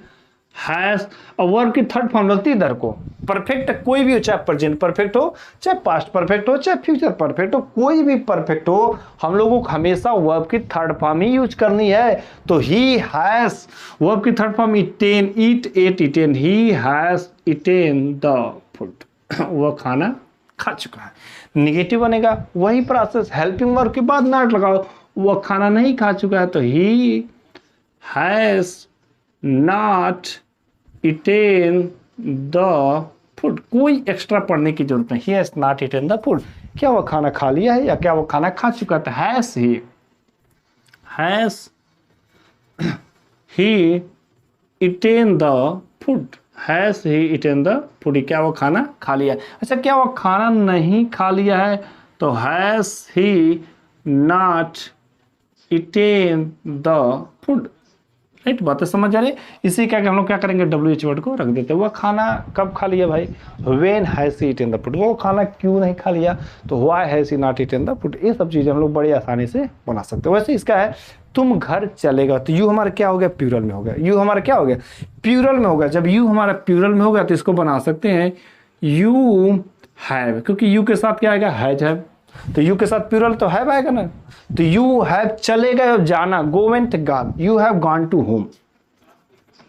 हैज, और वर्ब की थर्ड फॉर्म लगती है इधर को। परफेक्ट कोई भी हो, चाहे प्रेजेंट परफेक्ट हो, चाहे पास्ट परफेक्ट हो, चाहे फ्यूचर परफेक्ट हो, कोई भी परफेक्ट हो, हम लोगों को हमेशा वर्ब की थर्ड फॉर्म ही यूज करनी है। तो ही हैज, वर्ब की third form eaten, eat, ate, eaten, he has eaten the food, वह खाना खा चुका है। निगेटिव बनेगा वही प्रोसेस, हेल्पिंग वर्ब के बाद नॉट लगाओ, वह खाना नहीं खा चुका है, तो he has not eaten the food. कोई एक्स्ट्रा पढ़ने की जरूरत नहीं, ही has not eaten the food. क्या वो खाना खा लिया है या क्या वो खाना खा चुका था, has he eaten the food, has he eaten the food, क्या वो खाना खा लिया है। अच्छा क्या वो खाना नहीं खा लिया है, तो has he not eaten the food, right. बातें समझ आ रही है। इसी क्या हम लोग क्या करेंगे, WH वर्ड को रख देते हैं। वह खाना कब खा लिया भाई, when has he eaten the food, वो खाना क्यों नहीं खा लिया, तो why has he not eaten the food. ये सब चीज़ें हम लोग बड़ी आसानी से बना सकते हैं। वैसे इसका है तुम घर चलेगा, तो यू हमारा क्या हो गया, प्लूरल में हो गया। यू हमारा क्या हो गया, प्लूरल में हो गया। जब यू हमारा प्लूरल में हो गया तो इसको बना सकते हैं यू हैव, क्योंकि यू के साथ क्या आएगा, हैज हैव, तो यू के साथ प्लूरल तो हैव आएगा ना। तो यू हैव चले गए, जाना, go went gone, you have gone to home,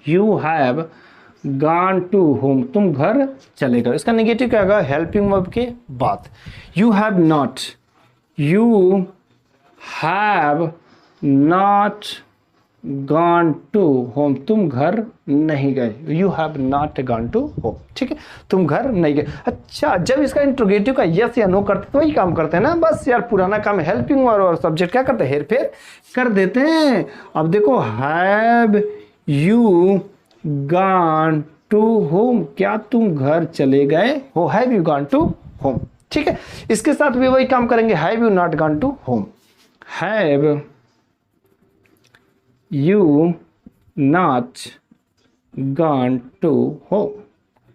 you have gone to home, तुम घर चले गए। इसका नेगेटिव क्या आएगा, हेल्पिंग वर्ब के बाद, you have not, you have not gone to home, तुम घर नहीं गए, you have not gone to home, ठीक है, तुम घर नहीं गए। अच्छा जब इसका इंट्रोगेटिव का यस या नो करते तो वही काम करते हैं ना, बस यार पुराना काम है। हेल्पिंग और सब्जेक्ट क्या करते हैं, हेर फेर कर देते हैं। अब देखो have you gone to home, क्या तुम घर चले गए हो, have you gone to home. ठीक है, इसके साथ भी वही काम करेंगे, have you not gone to home, have you not gone to home.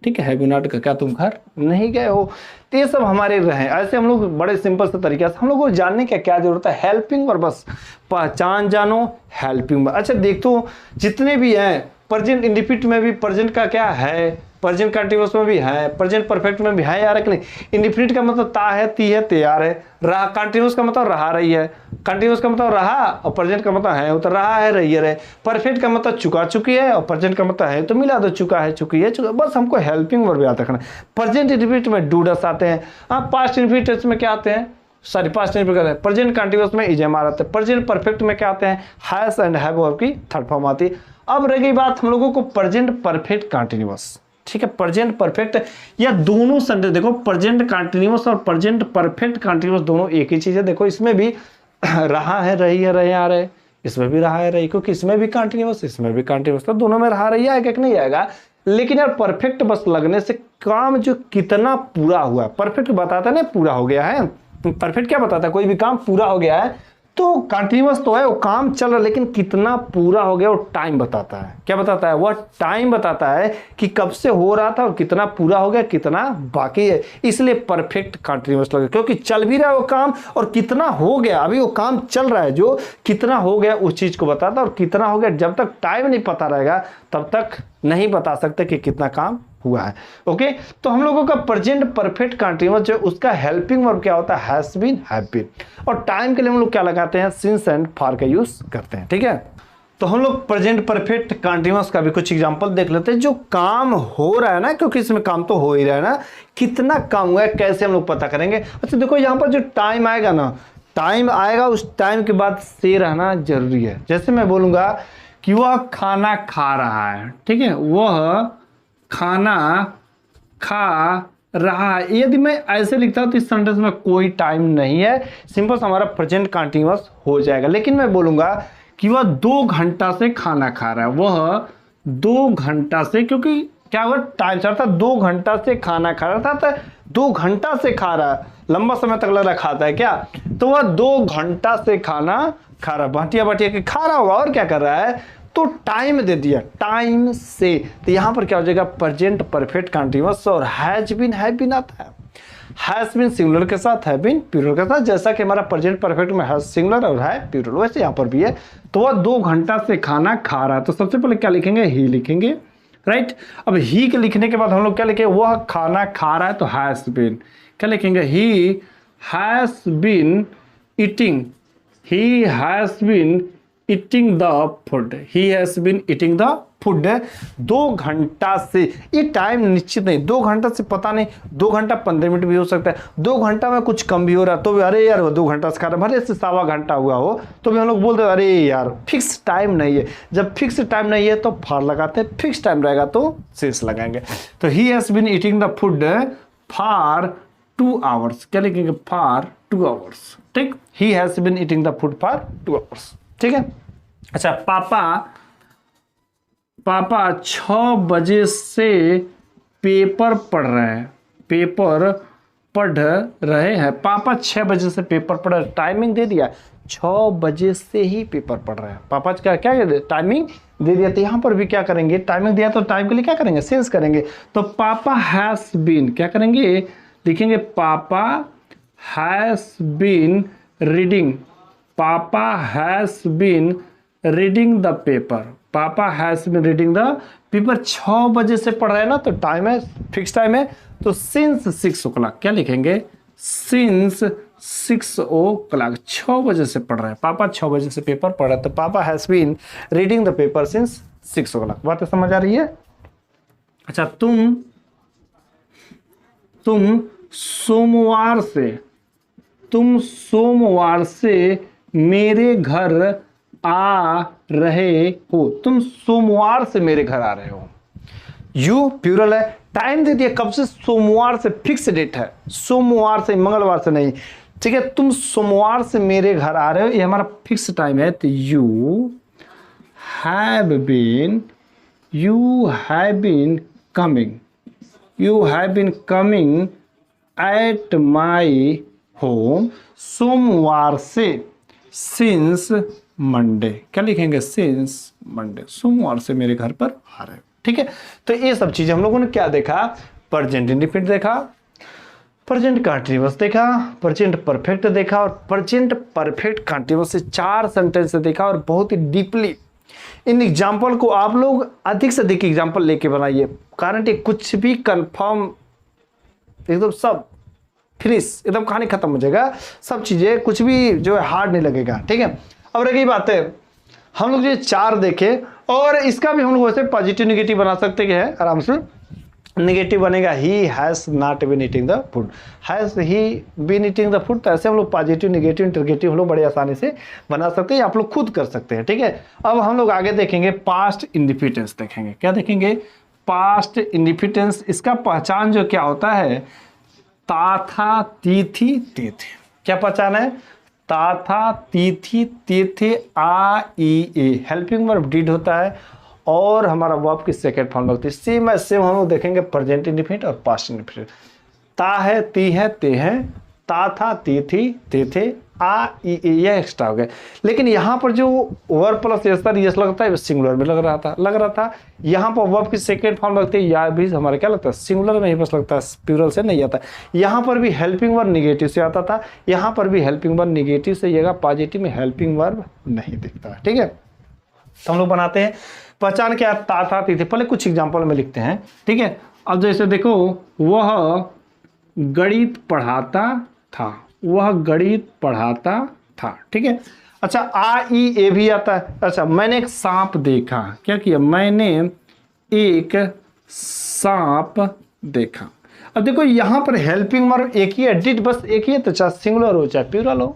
ठीक है, हैव यू नॉट, क्या तुम घर नहीं गए हो। तो ये सब हमारे रहे, ऐसे हम लोग बड़े सिंपल से तरीके से, हम लोग को जानने का क्या जरूरत है, हेल्पिंग और बस पहचान जानो, हेल्पिंग। अच्छा देख तो जितने भी हैं, प्रेजेंट इंडिफिनिट में भी प्रेजेंट का क्या है, प्रेजेंट कंटीन्यूअस में भी है, प्रेजेंट परफेक्ट में भी है यार कि नहीं। इंडिफिनिट का मतलब ता है, ती है, तैयार है, रहा, कंटीन्यूअस का मतलब रहा रही है, कंटीन्यूअस का मतलब रहा, और प्रेजेंट का मतलब है तो रहा है, रही है। परफेक्ट का मतलब चुका चुकी है, और प्रेजेंट का मतलब है तो मिला दो, चुका है, चुकी है, चुका। बस हमको हेल्पिंग वर्ब याद रखना। प्रेजेंट इंडिफिनिट में डूडस आते हैं, हाँ पास्ट इंडिफिनिट में क्या आते हैं, sorry past indefinite, present continuous में इजमार आते हैं, प्रेजेंट परफेक्ट में क्या आते हैं, हैज एंड हैव वर्ब की थर्ड फॉर्म आती है। अब रह गई बात हम लोगों को प्रेजेंट परफेक्ट कंटीन्यूअस। ठीक है, प्रेजेंट परफेक्ट या दोनों सेंटेंस देखो, प्रेजेंट कंटीन्यूअस और प्रेजेंट परफेक्ट कंटीन्यूअस दोनों एक ही चीज है। देखो इसमें भी रहा है, रही है, रहे आ रहे, इसमें भी रहा है, रही, क्योंकि इसमें भी कंटीन्यूअस, इसमें भी कंटीन्यूअस, तो दोनों में रहा रही आएगा कि नहीं आएगा। लेकिन यार परफेक्ट बस लगने से काम जो कितना पूरा हुआ, परफेक्ट बताता है ना पूरा हो गया है। परफेक्ट क्या बताता है, कोई भी काम पूरा हो गया है, तो कंटीन्यूअस तो है, वो काम चल रहा है, लेकिन कितना पूरा हो गया वो टाइम बताता है। क्या बताता है, वह टाइम बताता है कि कब से हो रहा था और कितना पूरा हो गया, कितना बाकी है। इसलिए परफेक्ट कंटीन्यूअस लगे, क्योंकि चल भी रहा है वो काम और कितना हो गया, अभी वो काम चल रहा है, जो कितना हो गया उस चीज को बताता है। और कितना हो गया, जब तक टाइम नहीं पता रहेगा तब तक नहीं बता सकते कि कितना काम हुआ है। ओके, तो हम लोगों का प्रेजेंट परफेक्ट कंटीन्यूअस जो उसका हेल्पिंग वर्ब क्या होता है, हैज बीन, हैव बीन। और टाइम के लिए हम लोग क्या लगाते हैं, सिंस एंड फॉर का यूज करते हैं। ठीक है, तो हम लोग प्रेजेंट परफेक्ट कंटीन्यूअस का भी कुछ एग्जांपल देख लेते हैं। जो काम हो रहा है ना, क्योंकि इसमें काम तो हो ही रहा है ना, कितना काम हुआ है कैसे हम लोग पता करेंगे। अच्छा देखो यहाँ पर जो टाइम आएगा ना, टाइम आएगा, उस टाइम के बाद से रहना जरूरी है। जैसे मैं बोलूंगा कि वह खाना खा रहा है, ठीक है, वह खाना खा रहा है। यदि मैं ऐसे लिखता हूं तो इस सेंटेंस में कोई टाइम नहीं है, सिंपल हमारा प्रेजेंट कंटीन्यूअस हो जाएगा। लेकिन मैं बोलूंगा कि वह 2 घंटा से खाना खा रहा है, वह 2 घंटा से, क्योंकि क्या हुआ टाइम चल रहा था, 2 घंटा से खाना खा रहा था, तो 2 घंटा से खा रहा है, लंबा समय तक लग रहा खाता है क्या, तो वह 2 घंटा से खाना खा रहा है, बाटिया बाटिया के खा रहा होगा और क्या कर रहा है, तो टाइम दे दिया, टाइम से। तो यहां पर क्या हो जाएगा, प्रेजेंट परफेक्ट कंटीन्यूअस और हैज बीन, हैव बीन आता है। हैज बीन सिंगुलर के साथ, हैव बीन प्लूरल के साथ, जैसा कि हमारा प्रेजेंट परफेक्ट में हैज सिंगुलर और है प्लूरल, वैसे यहां पर भी है। तो वह 2 घंटा से खाना खा रहा है, तो सबसे पहले क्या लिखेंगे, ही लिखेंगे, राइट। अब ही के लिखने के बाद हम लोग क्या लिखेंगे, वह खाना खा रहा है, तो हैज बीन क्या लिखेंगे, he has been eating, he has been eating the food, he has been eating the food। 2 घंटा से, ये टाइम निश्चित नहीं, 2 घंटा से पता नहीं, 2 घंटा 15 मिनट भी हो सकता है, 2 घंटा में कुछ कम भी हो रहा है, तो भी अरे यार वो 2 घंटा से खा रहा है, भले से 1.25 घंटा हुआ हो तो भी हम लोग बोलते हैं अरे यार फिक्स टाइम नहीं है। जब फिक्स टाइम नहीं है तो फॉर लगाते हैं, फिक्स टाइम रहेगा तो सिंस लगाएंगे। तो he has been eating the food for 2 hours, क्या लिखेंगे, फॉर 2 आवर्स, ठीक, he has been eating the food for 2 hours, ठीक है। अच्छा, पापा 6 बजे से पेपर पढ़ रहे हैं, पेपर पढ़ रहे हैं, पापा 6 बजे से पेपर पढ़ रहे हैं, टाइमिंग दे दिया, 6 बजे से ही पेपर पढ़ रहे हैं, पापा क्या क्या टाइमिंग दे दिया। तो यहां पर भी क्या करेंगे, टाइमिंग दिया तो टाइम के लिए क्या करेंगे, सिंस करेंगे। तो पापा हैज बीन क्या करेंगे, लिखेंगे papa has been reading, papa has been reading the paper, papa has been reading the paper. 6 बजे से पढ़ रहे हैं ना, तो टाइम है, फिक्स टाइम है, तो सिंस 6 o'clock क्या लिखेंगे, सिंस 6 o'clock, 6 बजे से पढ़ रहे हैं, पापा 6 बजे से पेपर पढ़ रहे हैं, तो पापा has been reading the paper since 6 o'clock। बात समझ आ रही है। अच्छा, तुम सोमवार से मेरे घर आ रहे हो, तुम सोमवार से मेरे घर आ रहे हो, यू प्लूरल है, टाइम दे दिया, कब से, सोमवार से, फिक्स डेट है, सोमवार से, मंगलवार से नहीं, ठीक है। तुम सोमवार से मेरे घर आ रहे हो, ये हमारा फिक्स टाइम है, तो you have been, you have been coming, you have been coming at my home सोमवार से, सिंस मंडे। क्या लिखेंगे? सिंस मंडे, सोमवार से मेरे घर पर आ रहे हो। ठीक है, तो ये सब चीजें हम लोगों ने क्या देखा? प्रेजेंट इंडिफिनिट देखा, प्रेजेंट कंटीन्यूअस देखा, प्रेजेंट परफेक्ट देखा और प्रेजेंट परफेक्ट कंटीन्यूअस से 4 सेंटेंस देखा और बहुत ही डीपली इन एग्जाम्पल को आप लोग अधिक से अधिक एग्जाम्पल लेके बनाइए। कारण कि कुछ भी कंफर्म एकदम सब फिनिश, एकदम कहानी खत्म हो जाएगा, सब चीजें कुछ भी जो है हार्ड नहीं लगेगा। ठीक है, अब रही बात है, हम लोग ये 4 देखे और इसका भी हम लोग वैसे पॉजिटिव निगेटिव बना सकते हैं आराम से। निगेटिव बनेगा he has not been eating the food, has he been eating the food. तो ऐसे हम लोग पॉजिटिव निगेटिव इंटरगेटिव हम लोग बड़े आसानी से बना सकते हैं, आप लोग खुद कर सकते हैं। ठीक है, अब हम लोग आगे देखेंगे पास्ट इंडिफिटेंस देखेंगे। क्या देखेंगे? पास्ट इंडिफिटेंस। इसका पहचान जो क्या होता है? ता था, ती थी, ते थे। क्या पहचान है? ता था, ती थी, ते थे, आ ई ए हेल्पिंग वर्ब डिड होता है और हमारा वर्ब की सेकंड फॉर्म लगती है। सेम सेम हम लोग देखेंगे प्रेजेंट इंडिफिनिट और पास्ट इंडिफिनिट। ता है, ती है, ते हैं, ता था, ती थी, ते थे, आ ई ए, यह एक्स्ट्रा हो गया। लेकिन यहाँ पर जो वर्ब प्लस एस लगता है सिंगुलर में लग रहा था। यहाँ पर वर्ब की सेकंड फॉर्म लगती है, या भी हमारा क्या लगता है? सिंगुलर में ही बस लगता है, प्लूरल से नहीं आता। यहाँ पर भी हेल्पिंग वर्ब निगेटिव से आता था, यहाँ पर भी हेल्पिंग वर्ब निगेटिव से आएगा, पॉजिटिव में हेल्पिंग वर्ब नहीं दिखता। ठीक है, तो हम लोग बनाते हैं पहचान क्या? ता था, ती थे। पहले कुछ एग्जाम्पल में लिखते हैं। ठीक है, अब जैसे देखो, वह गणित पढ़ाता था, वह गणित पढ़ाता था। ठीक है, अच्छा आ ई ए भी आता है। अच्छा, मैंने एक सांप देखा। क्या किया? मैंने एक सांप देखा। अब देखो यहाँ पर हेल्पिंग वर्ब एक ही है, डिड बस एक ही है, तो चाहे सिंगुलर हो चाहे प्लूरल हो,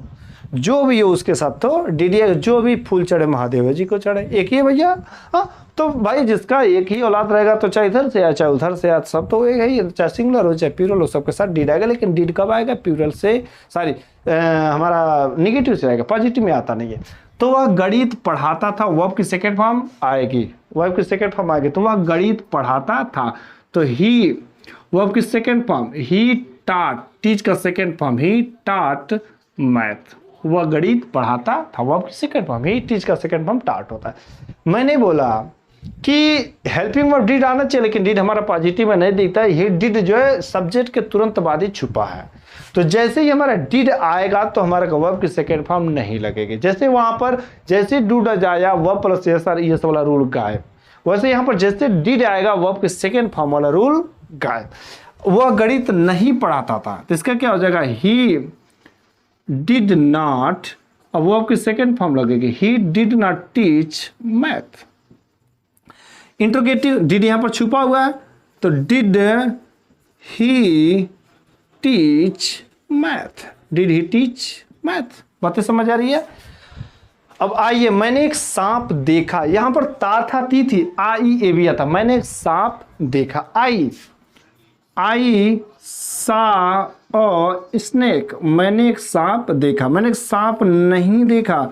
जो भी हो उसके साथ तो डिडिया, जो भी फूल चढ़े महादेव जी को चढ़े, एक ही है भैया। हाँ, तो भाई जिसका एक ही औलाद रहेगा तो चाहे इधर से या चाहे उधर से, आज सब तो एक ही, चाहे सिंगुलर हो चाहे प्लूरल हो, सबके साथ डिड आएगा। लेकिन डिड कब आएगा? प्लूरल से, सॉरी हमारा निगेटिव से आएगा, पॉजिटिव में आता नहीं है। तो वह गणित पढ़ाता था, वर्ब की सेकेंड फॉर्म आएगी, वर्ब की सेकेंड फॉर्म आएगी, तो वह गणित पढ़ाता था। तो ही, वर्ब की सेकेंड फॉर्म, ही टाट, टीच का सेकेंड फॉर्म, ही टाट मैथ। वह गणित पढ़ाता था, वर्ब की सेकंड फॉर्म, ही टीच का सेकंड फॉर्म टाट होता है। मैंने बोला कि हेल्पिंग वर्ब डिड आना चाहिए, लेकिन डिड हमारा पॉजिटिव में नहीं दिखता है। ये डिड जो है सब्जेक्ट के तुरंत बाद ही छुपा है, तो जैसे ही हमारा डिड आएगा तो हमारा वर्ब की सेकंड फॉर्म नहीं लगेगी। जैसे वहां पर जैसे डूड आया वर्ब प्लस एस वाला रूल गायब, वैसे यहाँ पर जैसे डिड आएगा वर्ब के सेकंड फॉर्म वाला रूल गायब। वह गणित नहीं पढ़ाता था, तो इसका क्या हो जाएगा? ही डिड नॉट, अब वर्ब की सेकेंड फॉर्म लगेगी, he did not teach math. Interrogative did यहां पर छुपा हुआ है, तो did he teach math, did he teach math. बातें समझ आ रही है? अब आइए, मैंने एक सांप देखा, यहां पर ता था, ती थी, आ ई ए भी आता। मैंने एक सांप देखा, आई सा स्नेक, मैंने एक सांप देखा। मैंने एक सांप नहीं देखा,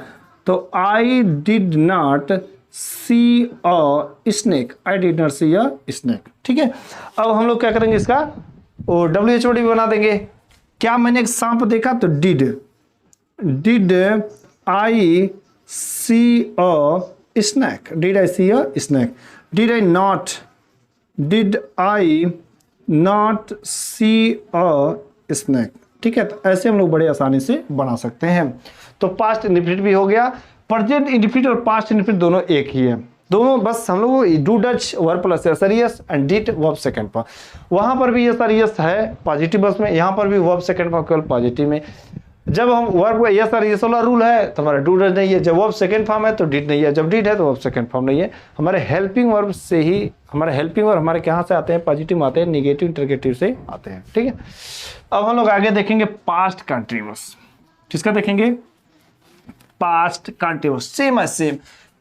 तो I did not see a snake, I did not see a snake. ठीक है, अब हम लोग क्या करेंगे? इसका WH भी बना देंगे। क्या मैंने एक सांप देखा? तो did I see a snake, did I see a snake, did I not see a snake. ठीक है, तो ऐसे हम लोग बड़े आसानी से बना सकते हैं। तो पास्ट इंडिफिनिट भी हो गया, प्रेजेंट इंडिफिनिट और पास्ट इंडिफिनिट दोनों एक ही है, दोनों बस हम लोग do does verb plus s or es and did verb second पर। वहां पर भी एसरियस है पॉजिटिव बस में, यहाँ पर भी वर्ब सेकंड पर केवल पॉजिटिव में। जब हम वर्ब एसरियस वाला रूल है तो हमारा डू डच नहीं है, जब वर्ब सेकंड फॉर्म है तो डिड नहीं है, जब डिड है तो वर्ब सेकंड फॉर्म नहीं है। हमारे हेल्पिंग वर्ब से ही, हमारे हेल्पिंग वर्ब हमारे कहाँ से आते हैं? पॉजिटिव आते हैं, निगेटिव इंटरगेटिव से आते हैं। ठीक है, अब हम लोग आगे देखेंगे पास्ट कंटिन्यूअस। किसका देखेंगे? Past continuous. Same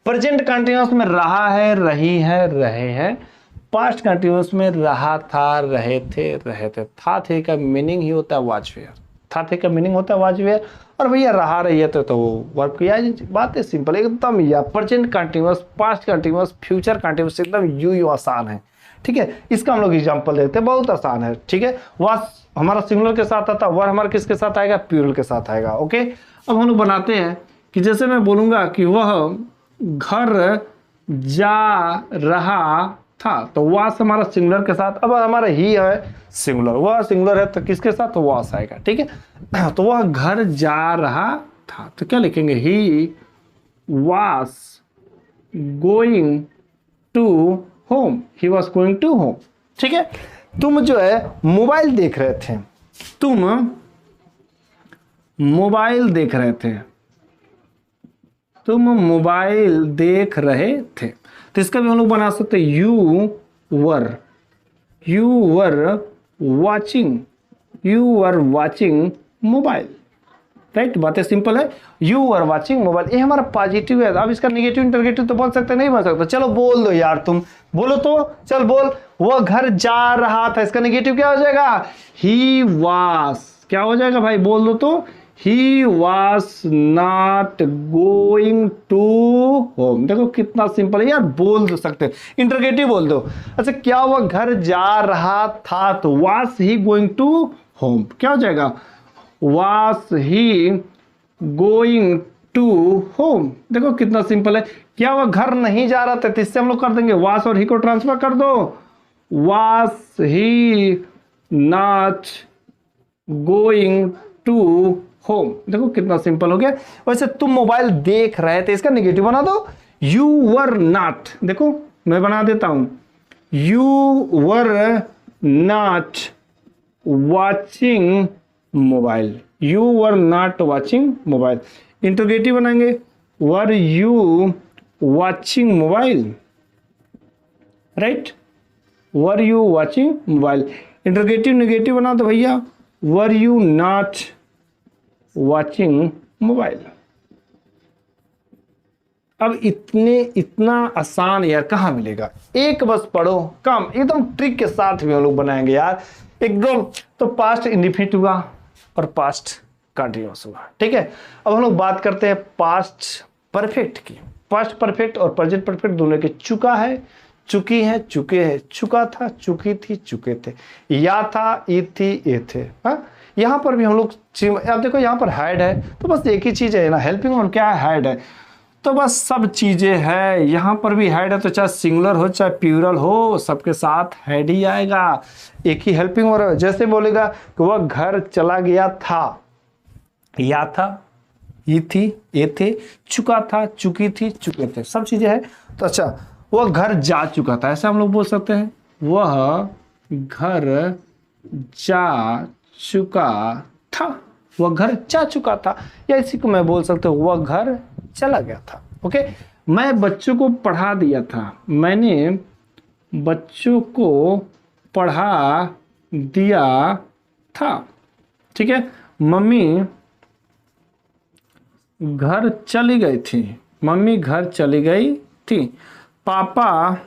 present continuous में रहा है, रही है, रहे हैं। पास्ट कंटिन्यूअस में रहा था, रहे थे, था थे का मीनिंग ही होता है वॉच वेयर। था थे का मीनिंग होता है वाज वेयर, और भैया रहा रही है तो वर्ब किया। बात है सिंपल एकदम, या present continuous, past continuous, future continuous, एकदम यू आसान है। ठीक है, इसका हम लोग एग्जांपल देखते हैं, बहुत आसान है। ठीक है, वाज हमारा सिंगुलर के साथ आता, वर हमारा किसके साथ आएगा, प्लूरल के साथ आएगा। ओके, अब हम लोग बनाते हैं कि जैसे मैं बोलूंगा कि वह घर जा रहा था, तो वास हमारा सिंगुलर के साथ, अब हमारा ही है सिंगुलर, वह सिंगुलर है तो किसके साथ, तो वास आएगा। ठीक है, तो वह घर जा रहा था तो क्या लिखेंगे, he was going to home, he was going to home. ठीक है, तुम जो है मोबाइल देख रहे थे, तुम मोबाइल देख रहे थे, तुम मोबाइल देख रहे थे, तो इसका भी हम लोग बना सकते हैं you were watching mobile. Right, बातें सिंपल है, यू वर वाचिंग मोबाइल, ये हमारा पॉजिटिव है। अब इसका नेगेटिव इंटरगेटिव तो बोल सकते नहीं बोल सकते, चलो बोल दो यार, तुम बोलो तो, चल बोल, वो घर जा रहा था, इसका नेगेटिव क्या हो जाएगा, ही वास, क्या हो जाएगा भाई, बोल दो तो, ही वास नॉट गोइंग टू होम। देखो कितना सिंपल है यार, बोल दो सकते, इंटरगेटिव बोल दो। अच्छा, क्या वह घर जा रहा था, तो वास ही गोइंग टू होम, क्या हो जाएगा, वास ही गोइंग टू होम। देखो कितना सिंपल है। क्या वह घर नहीं जा रहा था, तो इससे हम लोग कर देंगे वास और ही को ट्रांसफर कर दो, वास ही नॉट गोइंग टू होम। देखो कितना सिंपल हो गया। वैसे तुम मोबाइल देख रहे थे, इसका नेगेटिव बना दो, यू वर नॉट। देखो मैं बना देता हूं, you were not watching mobile, you were not watching mobile. Interrogative बनाएंगे, were you watching mobile, right, were you watching mobile. Interrogative negative बना दो भैया, were you not watching mobile. अब इतना आसान यार कहाँ मिलेगा, एक बस पढ़ो, काम एकदम ट्रिक के साथ भी हम लोग बनाएंगे यार एकदम। तो पास्ट इंडिफिनिट हुआ और पास्ट कंटिन्यूअस हुआ। ठीक है, अब हम लोग बात करते हैं पास्ट परफेक्ट की। पास्ट परफेक्ट और प्रेजेंट परफेक्ट दोनों के चुका है, चुकी है, चुके हैं, चुका था, चुकी थी, चुके थे, या था, ई थी, ये थे। हाँ, यहाँ पर भी हम लोग, अब देखो यहाँ पर हैड है तो बस एक ही चीज है ना, हेल्पिंग वर्ब क्या है, हैड है, तो बस सब चीजें है। यहाँ पर भी हैड है तो चाहे सिंगुलर हो चाहे प्लूरल हो, सबके साथ हैड ही आएगा, एक ही हेल्पिंग वर्ब है। जैसे बोलेगा कि वह घर चला गया था, या था, ये थी, ये थे, चुका था, चुकी थी, चुके थे, सब चीजें है। तो अच्छा, वह घर जा चुका था, ऐसा हम लोग बोल सकते हैं, वह घर जा चुका था, वह घर जा चुका था, या इसी को मैं बोल सकता हूँ वह घर चला गया था। ओके, मैं बच्चों को पढ़ा दिया था, मैंने बच्चों को पढ़ा दिया था। ठीक है, मम्मी घर चली गई थी, मम्मी घर चली गई थी, पापा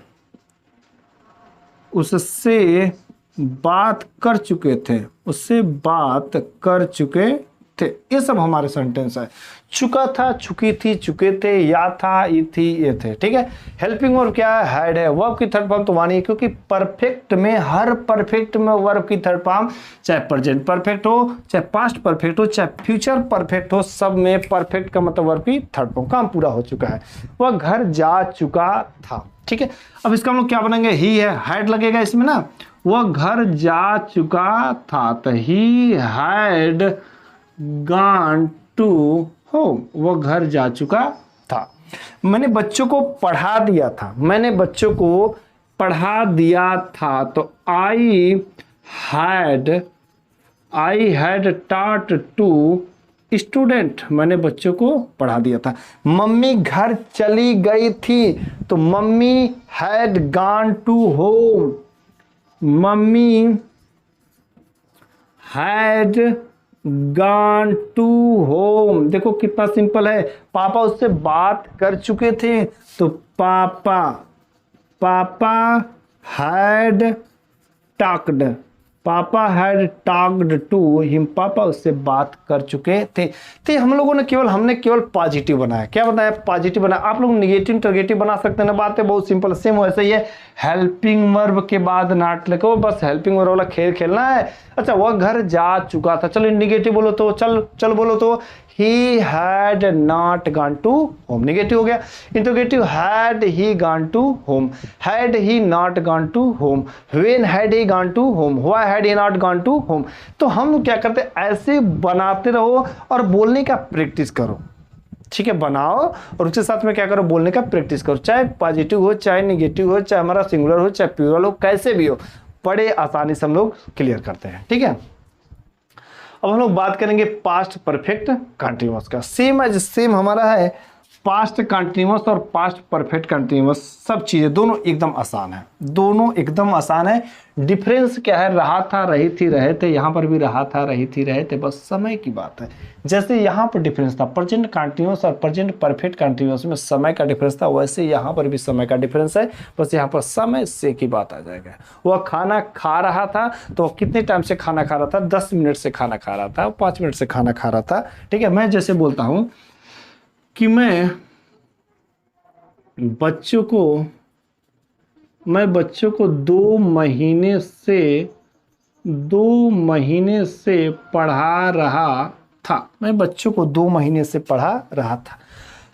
उससे बात कर चुके थे, उससे बात कर चुके थे। ये सब हमारे सेंटेंस है। चुका था, चुकी थी, चुके थे, या था, ये थी, ये थे। ठीक है, हेल्पिंग वर्ब क्या है, हैड है। वर्ब की थर्ड फॉर्म तो वानी है, क्योंकि परफेक्ट में, हर परफेक्ट में वर्ब की थर्ड फॉर्म, चाहे प्रेजेंट परफेक्ट हो, चाहे पास्ट परफेक्ट हो, चाहे फ्यूचर परफेक्ट हो, सब में परफेक्ट का मतलब वर्ब की थर्ड फॉर्म, काम पूरा हो चुका है, वह घर जा चुका था। ठीक है, अब इसका हम लोग क्या बनेंगे, ही है, हैड लगेगा इसमें ना, वह घर जा चुका था, तो he had gone to home, वह घर जा चुका था। मैंने बच्चों को पढ़ा दिया था, मैंने बच्चों को पढ़ा दिया था, तो I had taught to student, मैंने बच्चों को पढ़ा दिया था। मम्मी घर चली गई थी, तो मम्मी हैड गॉन टू होम, मम्मी हैड गॉन टू होम। देखो कितना सिंपल है, पापा उससे बात कर चुके थे, तो पापा हैड टॉक्ड पापा हैड टॉक्ड टू हिम, पापा उससे बात कर चुके थे। तो हम लोगों ने हमने केवल पॉजिटिव बनाया। क्या बनाया? पॉजिटिव बनाया। आप लोग निगेटिव इंटरोगेटिव बना सकते हैं ना, बात है बहुत सिंपल। सेम वैसे ही है, हेल्पिंग वर्ब के बाद नॉट लिखो, बस हेल्पिंग वर्ब वाला खेल खेलना है। अच्छा, वह घर जा चुका था, चलो निगेटिव बोलो तो, चल बोलो तो, he had not gone to home, negative हो गया। Interrogative, had he gone to home, had he not gone to home, when had he gone to home, why had he not gone to home। तो हम क्या करते हैं, ऐसे बनाते रहो और बोलने का प्रैक्टिस करो। ठीक है, बनाओ और उसके साथ में क्या करो, बोलने का प्रैक्टिस करो। चाहे पॉजिटिव हो, चाहे निगेटिव हो, चाहे हमारा सिंगुलर हो, चाहे प्लूरल हो, कैसे भी हो, बड़े आसानी से हम लोग क्लियर करते हैं। ठीक है, अब हम लोग बात करेंगे पास्ट परफेक्ट कंटीन्यूअस का। सेम हमारा है पास्ट कंटीन्यूअस और पास्ट परफेक्ट कंटीन्यूअस, सब चीजें दोनों एकदम आसान है, दोनों एकदम आसान है। डिफरेंस क्या है, रहा था, रही थी, रहे थे, यहाँ पर भी रहा था, रही थी, रहे थे, बस समय की बात है। जैसे यहाँ पर डिफरेंस था प्रेजेंट कंटीन्यूअस और प्रेजेंट परफेक्ट कंटीन्यूअस में समय का डिफरेंस था, वैसे यहाँ पर भी समय का डिफरेंस है, बस यहाँ पर समय से की बात आ जाएगा। वह खाना खा रहा था, तो कितने टाइम से खाना खा रहा था, 10 मिनट से खाना खा रहा था, 5 मिनट से खाना खा रहा था। ठीक है, मैं जैसे बोलता हूँ कि मैं बच्चों को 2 महीने से पढ़ा रहा था। मैं बच्चों को 2 महीने से पढ़ा रहा था।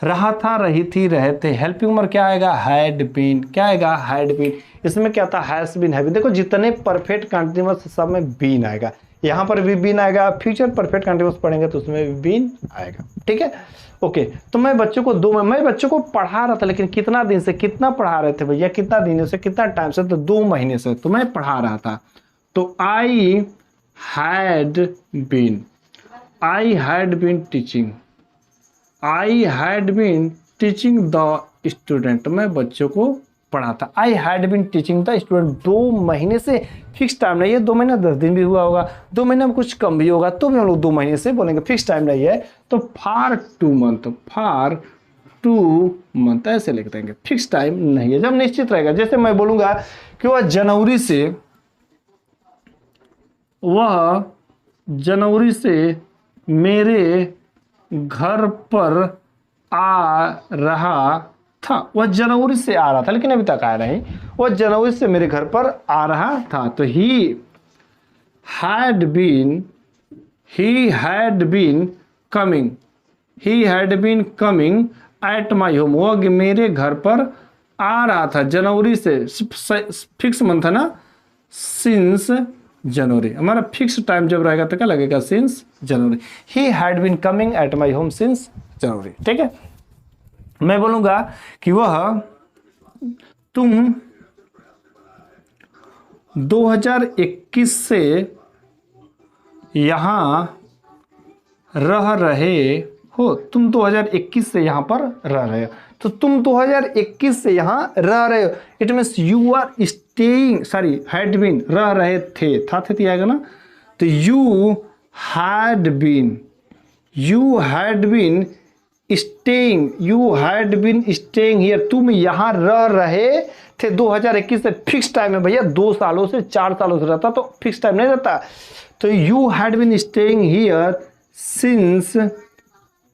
रहा था, रही थी, रहे थे, हेल्पिंग वर्ब क्या आएगा, हैड बीन। क्या आएगा, हैड बीन। इसमें क्या था, हैज बीन, हैव बीन। देखो जितने परफेक्ट कंटीन्यूअस सब में बीन आएगा, यहाँ पर भी बीन आएगा, फ्यूचर परफेक्ट कंटीन्यूअस पढ़ेंगे तो उसमें भी बीन आएगा। ठीक है, ओके। तो मैं बच्चों को मैं बच्चों को पढ़ा रहा था, लेकिन कितना दिन से, कितना पढ़ा रहे थे भैया, कितना दिन से, कितना टाइम से, तो 2 महीने से तो मैं पढ़ा रहा था। तो I had been teaching the student, मैं बच्चों को पढ़ाता। I had been teaching the student, 2 महीने से, फिक्स टाइम नहीं है, 2 महीना 10 दिन भी हुआ होगा, 2 महीने में कुछ कम भी होगा, तो भी हम लोग 2 महीने से बोलेंगे, फिक्स टाइम नहीं है। तो फॉर 2 मंथ ऐसे लिख देंगे, फिक्स टाइम नहीं है। जब निश्चित रहेगा, जैसे मैं बोलूंगा कि वह जनवरी से मेरे घर पर आ रहा था। वह जनवरी से आ रहा था, लेकिन अभी तक आया नहीं। वह जनवरी से मेरे घर पर आ रहा था। तो he had been coming at my home, वह मेरे घर पर आ रहा था जनवरी से, फिक्स मंथ है ना, सिंस जनवरी। हमारा फिक्स टाइम जब रहेगा तो क्या लगेगा, since January. He had been coming at my home since January. ठीक है, मैं बोलूंगा कि वह तुम 2021 से यहां रह रहे हो। तुम 2021 से यहां पर रह रहे हो, तो तुम 2021 से यहां रह रहे हो, it means you are staying, sorry had been, रह रहे थे, था थे आएगा ना, तो you had been staying here, तुम यहां रह रहे थे 2021 से। फिक्स टाइम है भैया, 2 सालों से 4 सालों से रहता तो फिक्स टाइम नहीं रहता। तो you had been staying here since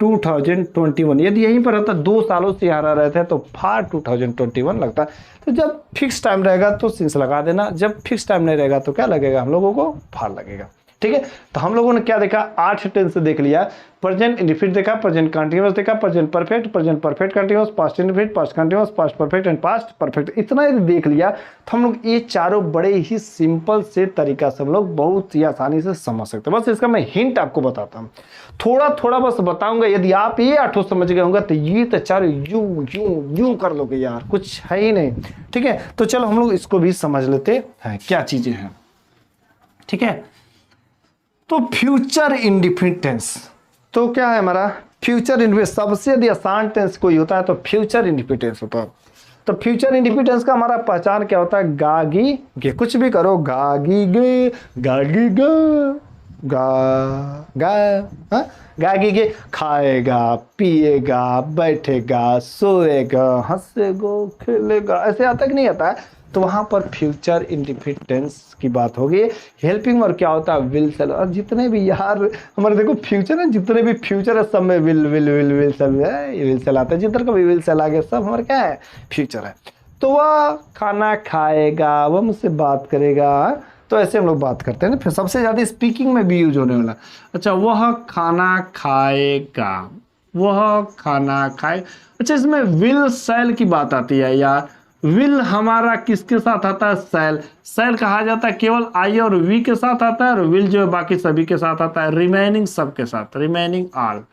2021, यदि यहीं पर रहता 2 सालों से यहाँ रह रहे थे तो फॉर 2021 लगता। तो जब फिक्स टाइम रहेगा तो सिंस लगा देना, जब फिक्स टाइम नहीं रहेगा तो क्या लगेगा, हम लोगों को फॉर लगेगा। ठीक है, तो हम लोगों ने क्या देखा, 8 टेंस देख लिया। प्रेजेंट इंडिफिनिट देखा, प्रेजेंट कंटीन्यूअस देखा, present perfect, present perfect continuous, past indefinite, past continuous, past perfect and past perfect. इतना यदि देख लिया तो हम लोग ये चारों बड़े ही सिंपल से तरीका से हम लोग बहुत ही आसानी से समझ सकते हैं। बस इसका मैं हिंट आपको बताता हूँ, थोड़ा थोड़ा बस बताऊंगा। यदि आप ये 8 समझ गए होंगे तो ये तो चारों यूं कर लोगे यार, कुछ है ही नहीं। ठीक है, तो चलो हम लोग इसको भी समझ लेते हैं क्या चीजें हैं। ठीक है, तो फ्यूचर इंडिफिनिट टेंस, तो क्या है हमारा फ्यूचर इंडिफिनिट, सबसे यदि आसान टेंस कोई होता है तो फ्यूचर इंडिफिनिट टेंस होता है। तो फ्यूचर इंडिफिनिट टेंस का हमारा पहचान क्या होता है, गागी गे, कुछ भी करो, गागी गे, गागी गा, गागी गे, खाएगा, पिएगा, बैठेगा, सोएगा, हंसेगा, खेलेगा, ऐसे आता कि नहीं आता है। तो वहां पर फ्यूचर इंडेफिनिट टेंस की बात होगी। हेल्पिंग वर्ब क्या होता है, विल सेल। और जितने भी यार हमारे देखो फ्यूचर है, जितने भी फ्यूचर है सब में will will will will shall है, विल सेल आता है, जिधर का भी विल सेल आ गया सब हमारे क्या है, फ्यूचर है। तो वह खाना खाएगा, वह मुझसे बात करेगा, तो ऐसे हम लोग बात करते हैं ना। फिर सबसे ज़्यादा स्पीकिंग में भी यूज होने वाला। अच्छा, वह खाना खाएगा, वह खाना खाए। अच्छा, इसमें विल सेल की बात आती है यार। विल हमारा किसके साथ आता है, सेल। सेल कहा जाता है केवल आई और वी के साथ आता है, और विल जो है बाकी सभी के साथ आता है, रिमेनिंग सबके साथ, रिमेनिंग ऑल,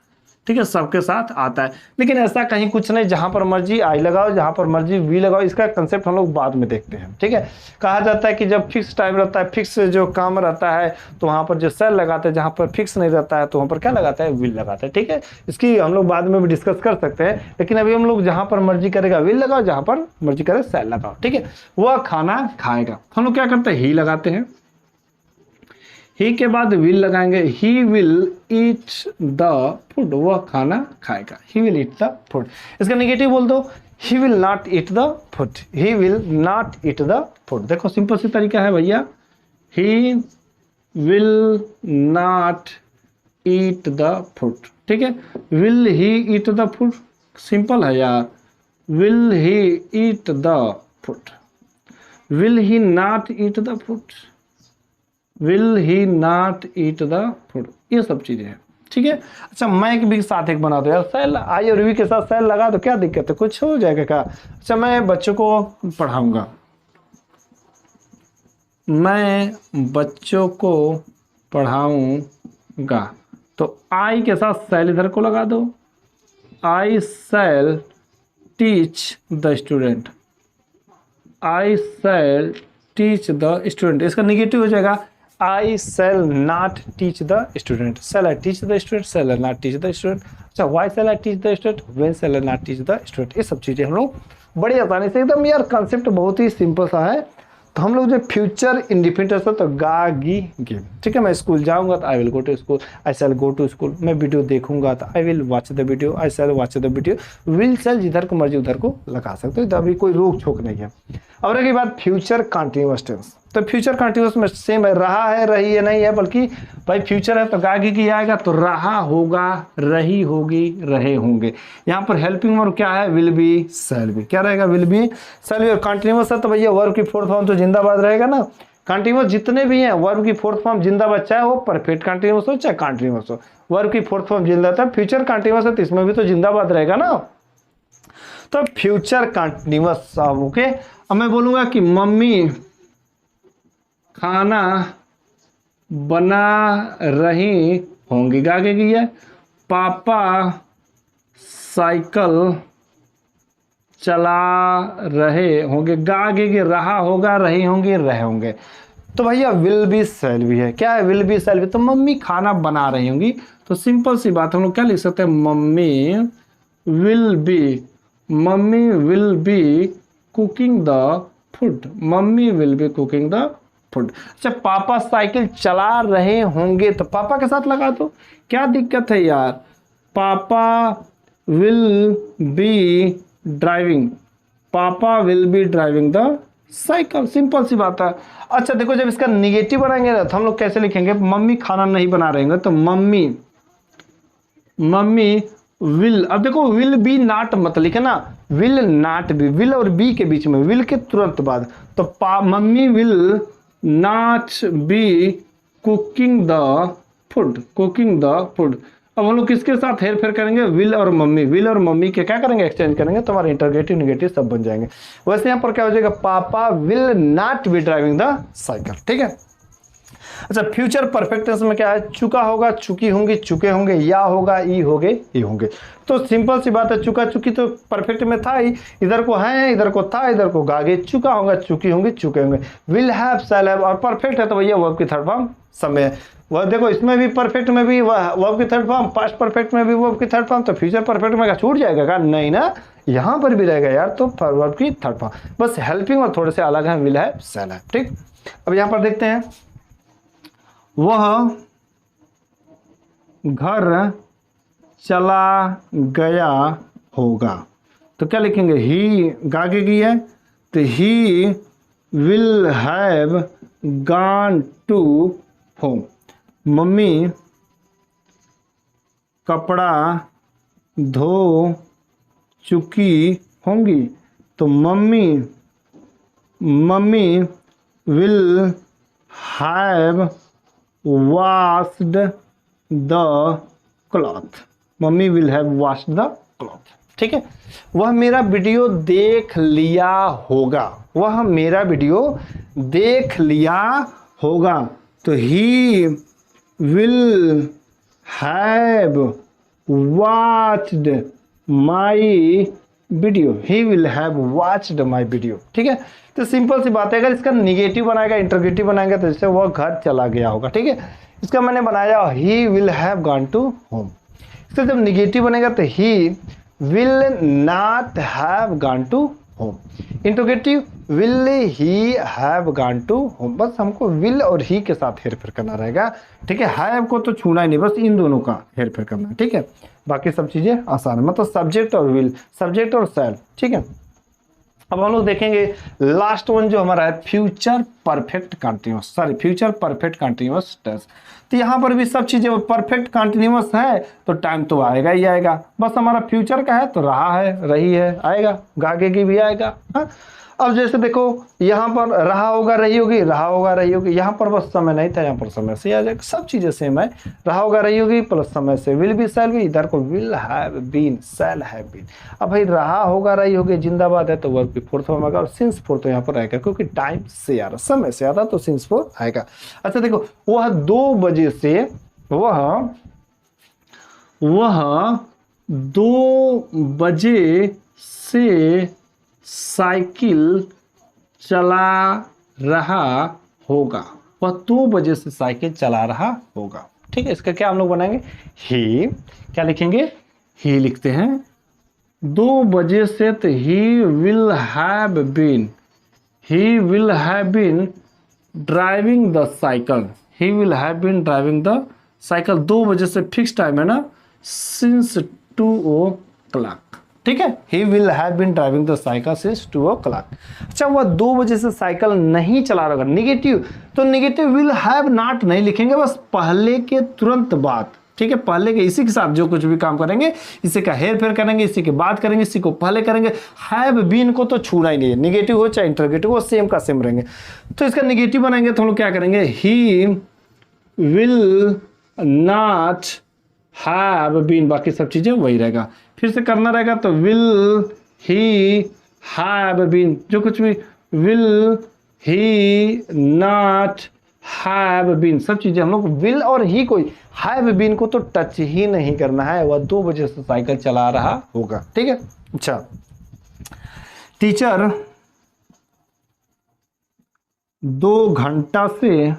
ठीक है, सबके साथ आता है। लेकिन ऐसा कहीं कुछ नहीं, जहां पर मर्जी आई लगाओ, जहां पर मर्जी वी लगाओ, इसका कंसेप्ट हम लोग बाद में देखते हैं, ठीक है। कहा जाता है कि जब फिक्स टाइम रहता है, फिक्स जो काम रहता है, तो वहां पर जो सेल लगाते हैं, जहां पर फिक्स नहीं रहता है तो वहां पर क्या लगाता है, विल लगाता है, ठीक है। इसकी हम लोग बाद में भी डिस्कस कर सकते हैं, लेकिन अभी हम लोग जहां पर मर्जी करेगा विल लगाओ, जहां पर मर्जी करे सेल लगाओ, ठीक है। वह खाना खाएगा, हम लोग क्या करते हैं, ही लगाते हैं। ही के बाद विल लगाएंगे, he will eat the food, वह खाना खाएगा, he will eat the food. इसका नेगेटिव बोल दो, ही will not eat the food, he will not eat the food. देखो सिंपल सी तरीका है भैया, ही will not eat the food, ठीक है। Will he eat the food, simple है यार। Will he eat the food, will he not eat the food, will he not eat the food, ये सब चीजें हैं, ठीक है। अच्छा, मैं भी साथ एक बना दो यार, सेल आई और वी के साथ सेल लगा दो, क्या दिक्कत है, कुछ हो जाएगा क्या। अच्छा, मैं बच्चों को पढ़ाऊंगा, मैं बच्चों को पढ़ाऊंगा, तो आई के साथ सेल इधर को लगा दो, I shall teach the student, I shall teach the student. इसका निगेटिव हो जाएगा, I shall not teach the student. Shall I teach the student? Shall I not teach the student? अच्छा, why shall I teach the student? When shall I not teach the student? ये सब चीजें हम लोग बड़ी आसानी से, एकदम यार कंसेप्ट बहुत ही सिंपल सा है। तो हम लोग जो फ्यूचर इंडिपेंडेंस है, तो गा गी गे, ठीक है। मैं स्कूल जाऊंगा तो I will go to school, I shall go to school. मैं वीडियो देखूंगा तो I will watch the video, I shall watch the video. Will shall जिधर को मर्जी उधर को लगा सकते हो, तो अभी कोई रोक छोक नहीं है। और रही बात फ्यूचर कंटिन्यूअस टेंस, तो फ्यूचर कंटिन्यूअस में सेम है, रहा है, रही है, नहीं है, बल्कि भाई फ्यूचर है तो गागी की आएगा, तो रहा होगा, रही होगी, रहे होंगे। यहाँ पर हेल्पिंग वर्ब क्या है, विल बी, शैल बी, क्या रहेगा, विल बी, शैल बी। और कंटिन्यूअस है तो भैया वर्ब की फोर्थ फॉर्म तो जिंदाबाद रहेगा ना। कंटिन्यूअस जितने भी हैं वर्ब की फोर्थ फॉर्म जिंदाबाद, चाहे वो परफेक्ट कंटिन्यूअस हो चाहे कंटिन्यूअस हो, वर्ब की फोर्थ फॉर्म जिंदाबाद है। फ्यूचर कंटिन्यूअस है तो इसमें भी तो जिंदाबाद रहेगा ना। तो फ्यूचर कंटिन्यूअस, ओके। अब मैं बोलूंगा कि मम्मी खाना बना रही होंगी, गागे की है। पापा साइकिल चला रहे होंगे, गागे की, रहा होगा, रही होंगी, रहे होंगे। तो भैया विल बी शैल बी है, क्या है, विल बी शैल बी। तो मम्मी खाना बना रही होंगी, तो सिंपल सी बात हम लोग क्या लिख सकते हैं, mummy will be, mummy will be cooking the food, mummy will be cooking the food. अच्छा, पापा साइकिल चला रहे होंगे, तो पापा के साथ लगा दो, क्या दिक्कत है यार। Papa will be driving, papa will be driving the cycle, simple सी बात है। अच्छा देखो, जब इसका निगेटिव बनाएंगे ना तो हम लोग कैसे लिखेंगे, मम्मी खाना नहीं बना रहे होंगे, तो मम्मी, मम्मी विल। अब देखो विल बी नॉट मत लिखे ना, विल नॉट बी, विल और बी के बीच में, विल के तुरंत बाद, तो mummy will not be cooking the food, cooking the food. अब हम लोग किसके साथ हेर फेर करेंगे, विल और मम्मी, विल और मम्मी के क्या करेंगे, एक्सचेंज करेंगे, तो हमारे इंटरगेटिव निगेटिव सब बन जाएंगे। वैसे यहाँ पर क्या हो जाएगा, पापा will not be driving the cycle, ठीक है। अच्छा, फ्यूचर परफेक्ट टेंस में क्या है, चुका होगा, चुकी होंगी, चुके होंगे, या होगा, ई होगे, ई होंगे। तो सिंपल सी बात है, चुका चुकी तो परफेक्ट में था ही, इधर को है, इधर को था, इधर को गागे, चुका होगा, चुकी होंगी, चुके होंगे। विल हैव, शैल हैव, और परफेक्ट है तो भैया वर्ब की थर्ड फॉर्म समय। वह देखो इसमें भी परफेक्ट में भी वर्ब की थर्ड फॉर्म, पास्ट परफेक्ट में भी वर्ब की थर्ड फॉर्म, तो फ्यूचर परफेक्ट में क्या छूट जाएगा क्या, नहीं ना, यहाँ पर भी रहेगा यार, तो वर्ब की थर्ड फॉर्म, बस हेल्पिंग और थोड़े से अलग है, विल हैव, शैल हैव, ठीक। अब यहाँ पर देखते हैं, वह घर चला गया होगा, तो क्या लिखेंगे, ही गागे की है, तो ही will have gone to home. Mummy कपड़ा धो चुकी होंगी, तो mummy will have washed the cloth. Mummy will have washed the cloth. ठीक है, वह मेरा वीडियो देख लिया होगा, वह मेरा वीडियो देख लिया होगा, तो he will have watched my video. He will have watched my video. ठीक है, तो सिंपल सी बात है, अगर इसका निगेटिव बनाएगा, इंटरोगेटिव बनाएगा, तो जैसे वह घर चला गया होगा। ठीक है, इसका मैंने बनाया he will have gone to home। इसका जब निगेटिव बनेगा तो he will not have gone to home। Interrogative will he have gone to home। बस हमको will और he के साथ हेर फेर करना रहेगा। ठीक है, have को तो छूना ही नहीं, बस इन दोनों का हेर फेर करना है। ठीक है, बाकी सब चीजें आसान है, मतलब सब्जेक्ट और will, सब्जेक्ट और शैल। ठीक है, अब हम लोग देखेंगे लास्ट वन जो हमारा है future perfect continuous, sorry future perfect continuous tense. तो यहाँ पर भी सब चीजें परफेक्ट कंटिन्यूअस है तो टाइम तो आएगा ही आएगा, बस हमारा फ्यूचर का है तो रहा है, रही है, आएगा, आगे की भी आएगा। हाँ, अब जैसे देखो यहाँ पर रहा होगा, रही होगी, रहा होगा, रही होगी, यहाँ पर बस समय नहीं था, यहाँ पर समय से आ जाएगा, सब चीजें सेम है। रहा होगा, रही होगी प्लस समय से विल बी, शैल बी, इधर को will have been, shall have been. अब भाई रहा होगा, रही होगी, जिंदाबाद है तो वर्ब भी फोर्थ फॉर्म आएगा, और सिंस फोर्थ तो यहाँ पर आएगा क्योंकि टाइम से आ रहा, समय से आ रहा, तो सिंस फोर आएगा। अच्छा देखो, वह 2 बजे से, वह 2 बजे से साइकिल चला रहा होगा, वह 2 बजे से साइकिल चला रहा होगा। ठीक है, इसका क्या हम लोग बनाएंगे, ही, क्या लिखेंगे, ही लिखते हैं 2 बजे से, तो he will have been driving the cycle, he will have been driving the cycle. 2 बजे से फिक्स टाइम है ना, सिंस 2 o'clock। ठीक है, he will have been driving the cycle since 2 o'clock। अच्छा, वह 2 बजे से साइकिल नहीं चला रहा होगा, निगेटिव, तो निगेटिव विल हैव नॉट नहीं लिखेंगे, बस पहले के तुरंत बाद। ठीक है, पहले के इसी के साथ जो कुछ भी काम करेंगे, इसी का हेर फेर करेंगे, इसी के बाद करेंगे, इसी को पहले करेंगे। हैव बीन को तो छूना ही नहीं है, निगेटिव हो चाहे इंटरोगेटिव हो, सेम का सेम रहेंगे। तो इसका निगेटिव बनाएंगे तो हम लोग क्या करेंगे, he will not have been, बाकी सब चीजें वही रहेगा। फिर से करना रहेगा तो विल ही हैव बीन, जो कुछ भी, will he not have been, सब चीजें हम लोग विल और ही, कोई हैव बीन को तो टच ही नहीं करना है, वह 2 बजे से साइकिल चला रहा होगा। ठीक है, अच्छा, टीचर 2 घंटा से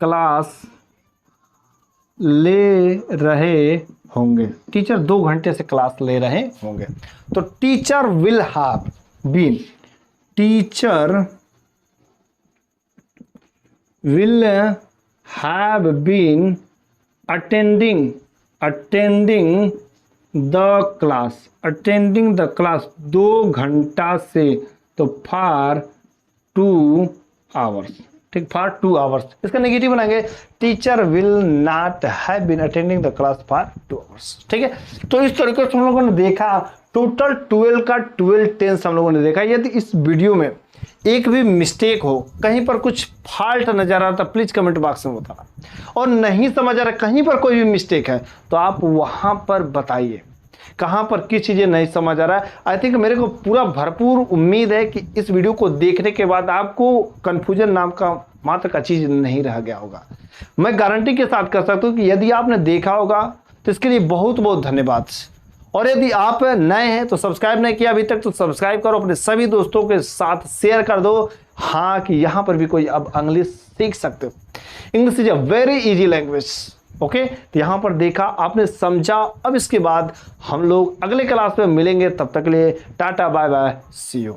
क्लास ले रहे होंगे, टीचर 2 घंटे से क्लास ले रहे होंगे, तो teacher will have been, teacher will have been attending the class 2 घंटा से, तो फॉर 2 आवर्स। ठीक, फॉर 2 आवर्स। इसका नेगेटिव बनाएंगे, teacher will not have been attending the class for 2 hours. ठीक है, तो इस तरीके से हम लोगों ने देखा टोटल 12 का 12 टेंस हम लोगों ने देखा। यदि इस वीडियो में एक भी मिस्टेक हो, कहीं पर कुछ फॉल्ट नजर आ रहा था, प्लीज कमेंट बॉक्स में बताना, और नहीं समझ आ रहा कहीं पर कोई भी मिस्टेक है तो आप वहां पर बताइए कहां पर किस चीजें नहीं समझ आ रहा है। आई थिंक मेरे को पूरा भरपूर उम्मीद है कि इस वीडियो को देखने के बाद आपको कंफ्यूजन नाम का मात्र का चीज नहीं रह गया होगा। मैं गारंटी के साथ कह सकता हूं कि यदि आपने देखा होगा तो इसके लिए बहुत बहुत धन्यवाद। और यदि आप नए हैं तो सब्सक्राइब नहीं किया अभी तक तो सब्सक्राइब करो, अपने सभी दोस्तों के साथ शेयर कर दो, हाँ, कि यहाँ पर भी कोई अब इंग्लिश सीख सकते हो। English is a very easy language. Okay, तो यहाँ पर देखा आपने, समझा। अब इसके बाद हम लोग अगले क्लास में मिलेंगे, तब तक के लिए टाटा बाय बाय, सी यू।